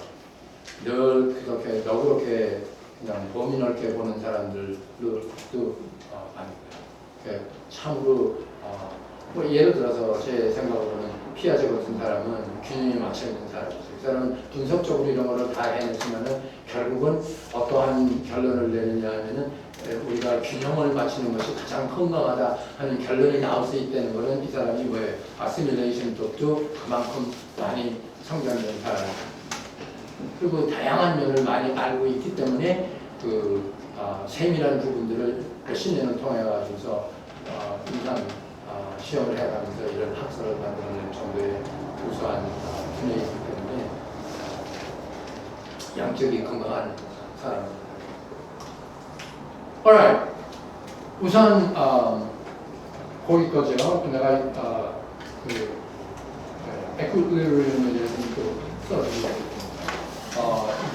늘 그렇게 너그럽게 그냥 범위 넓게 보는 사람들도 아니고요. 그러니까 참으로 뭐 예를 들어서 제 생각으로는 피아제 같은 사람은 균형이 맞춰 있는 사람이죠. 그 사람은 분석적으로 이런 거를 다 해냈지만은 결국은 어떠한 결론을 내느냐 하면은 우리가 균형을 맞추는 것이 가장 건강하다 하는 결론이 나올 수 있다는 것은 이 사람이 뭐예요? 아시밀레이션 쪽도 그만큼 많이 성장된 사람. 그리고 다양한 면을 많이 알고 있기 때문에 그 세밀한 부분들을 몇십 년을 통해 가지고서 인상 시험을 해가면서 이런 학설을 만들어낼 정도의 우수한 분야이기 때문에 양적이 건강한 사람입니다. Alright. 우선 거기까지요. 내가 그 에쿠리즘에 대해서 또 써주고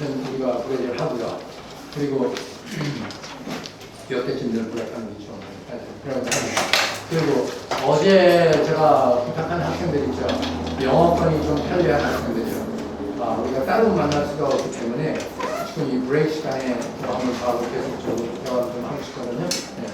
일단 우리가 브레이드를 하고요. 그리고 여태쯤 늘 부탁하는 게 좀 그리고 어제 제가 부탁한 학생들 있죠. 영어권이 좀 편리한 학생들이요. 우리가 따로 만날 수가 없기 때문에 지금 이 브레이크 시간에 한번 바로 계속 대화 좀 하고 싶거든요. 네.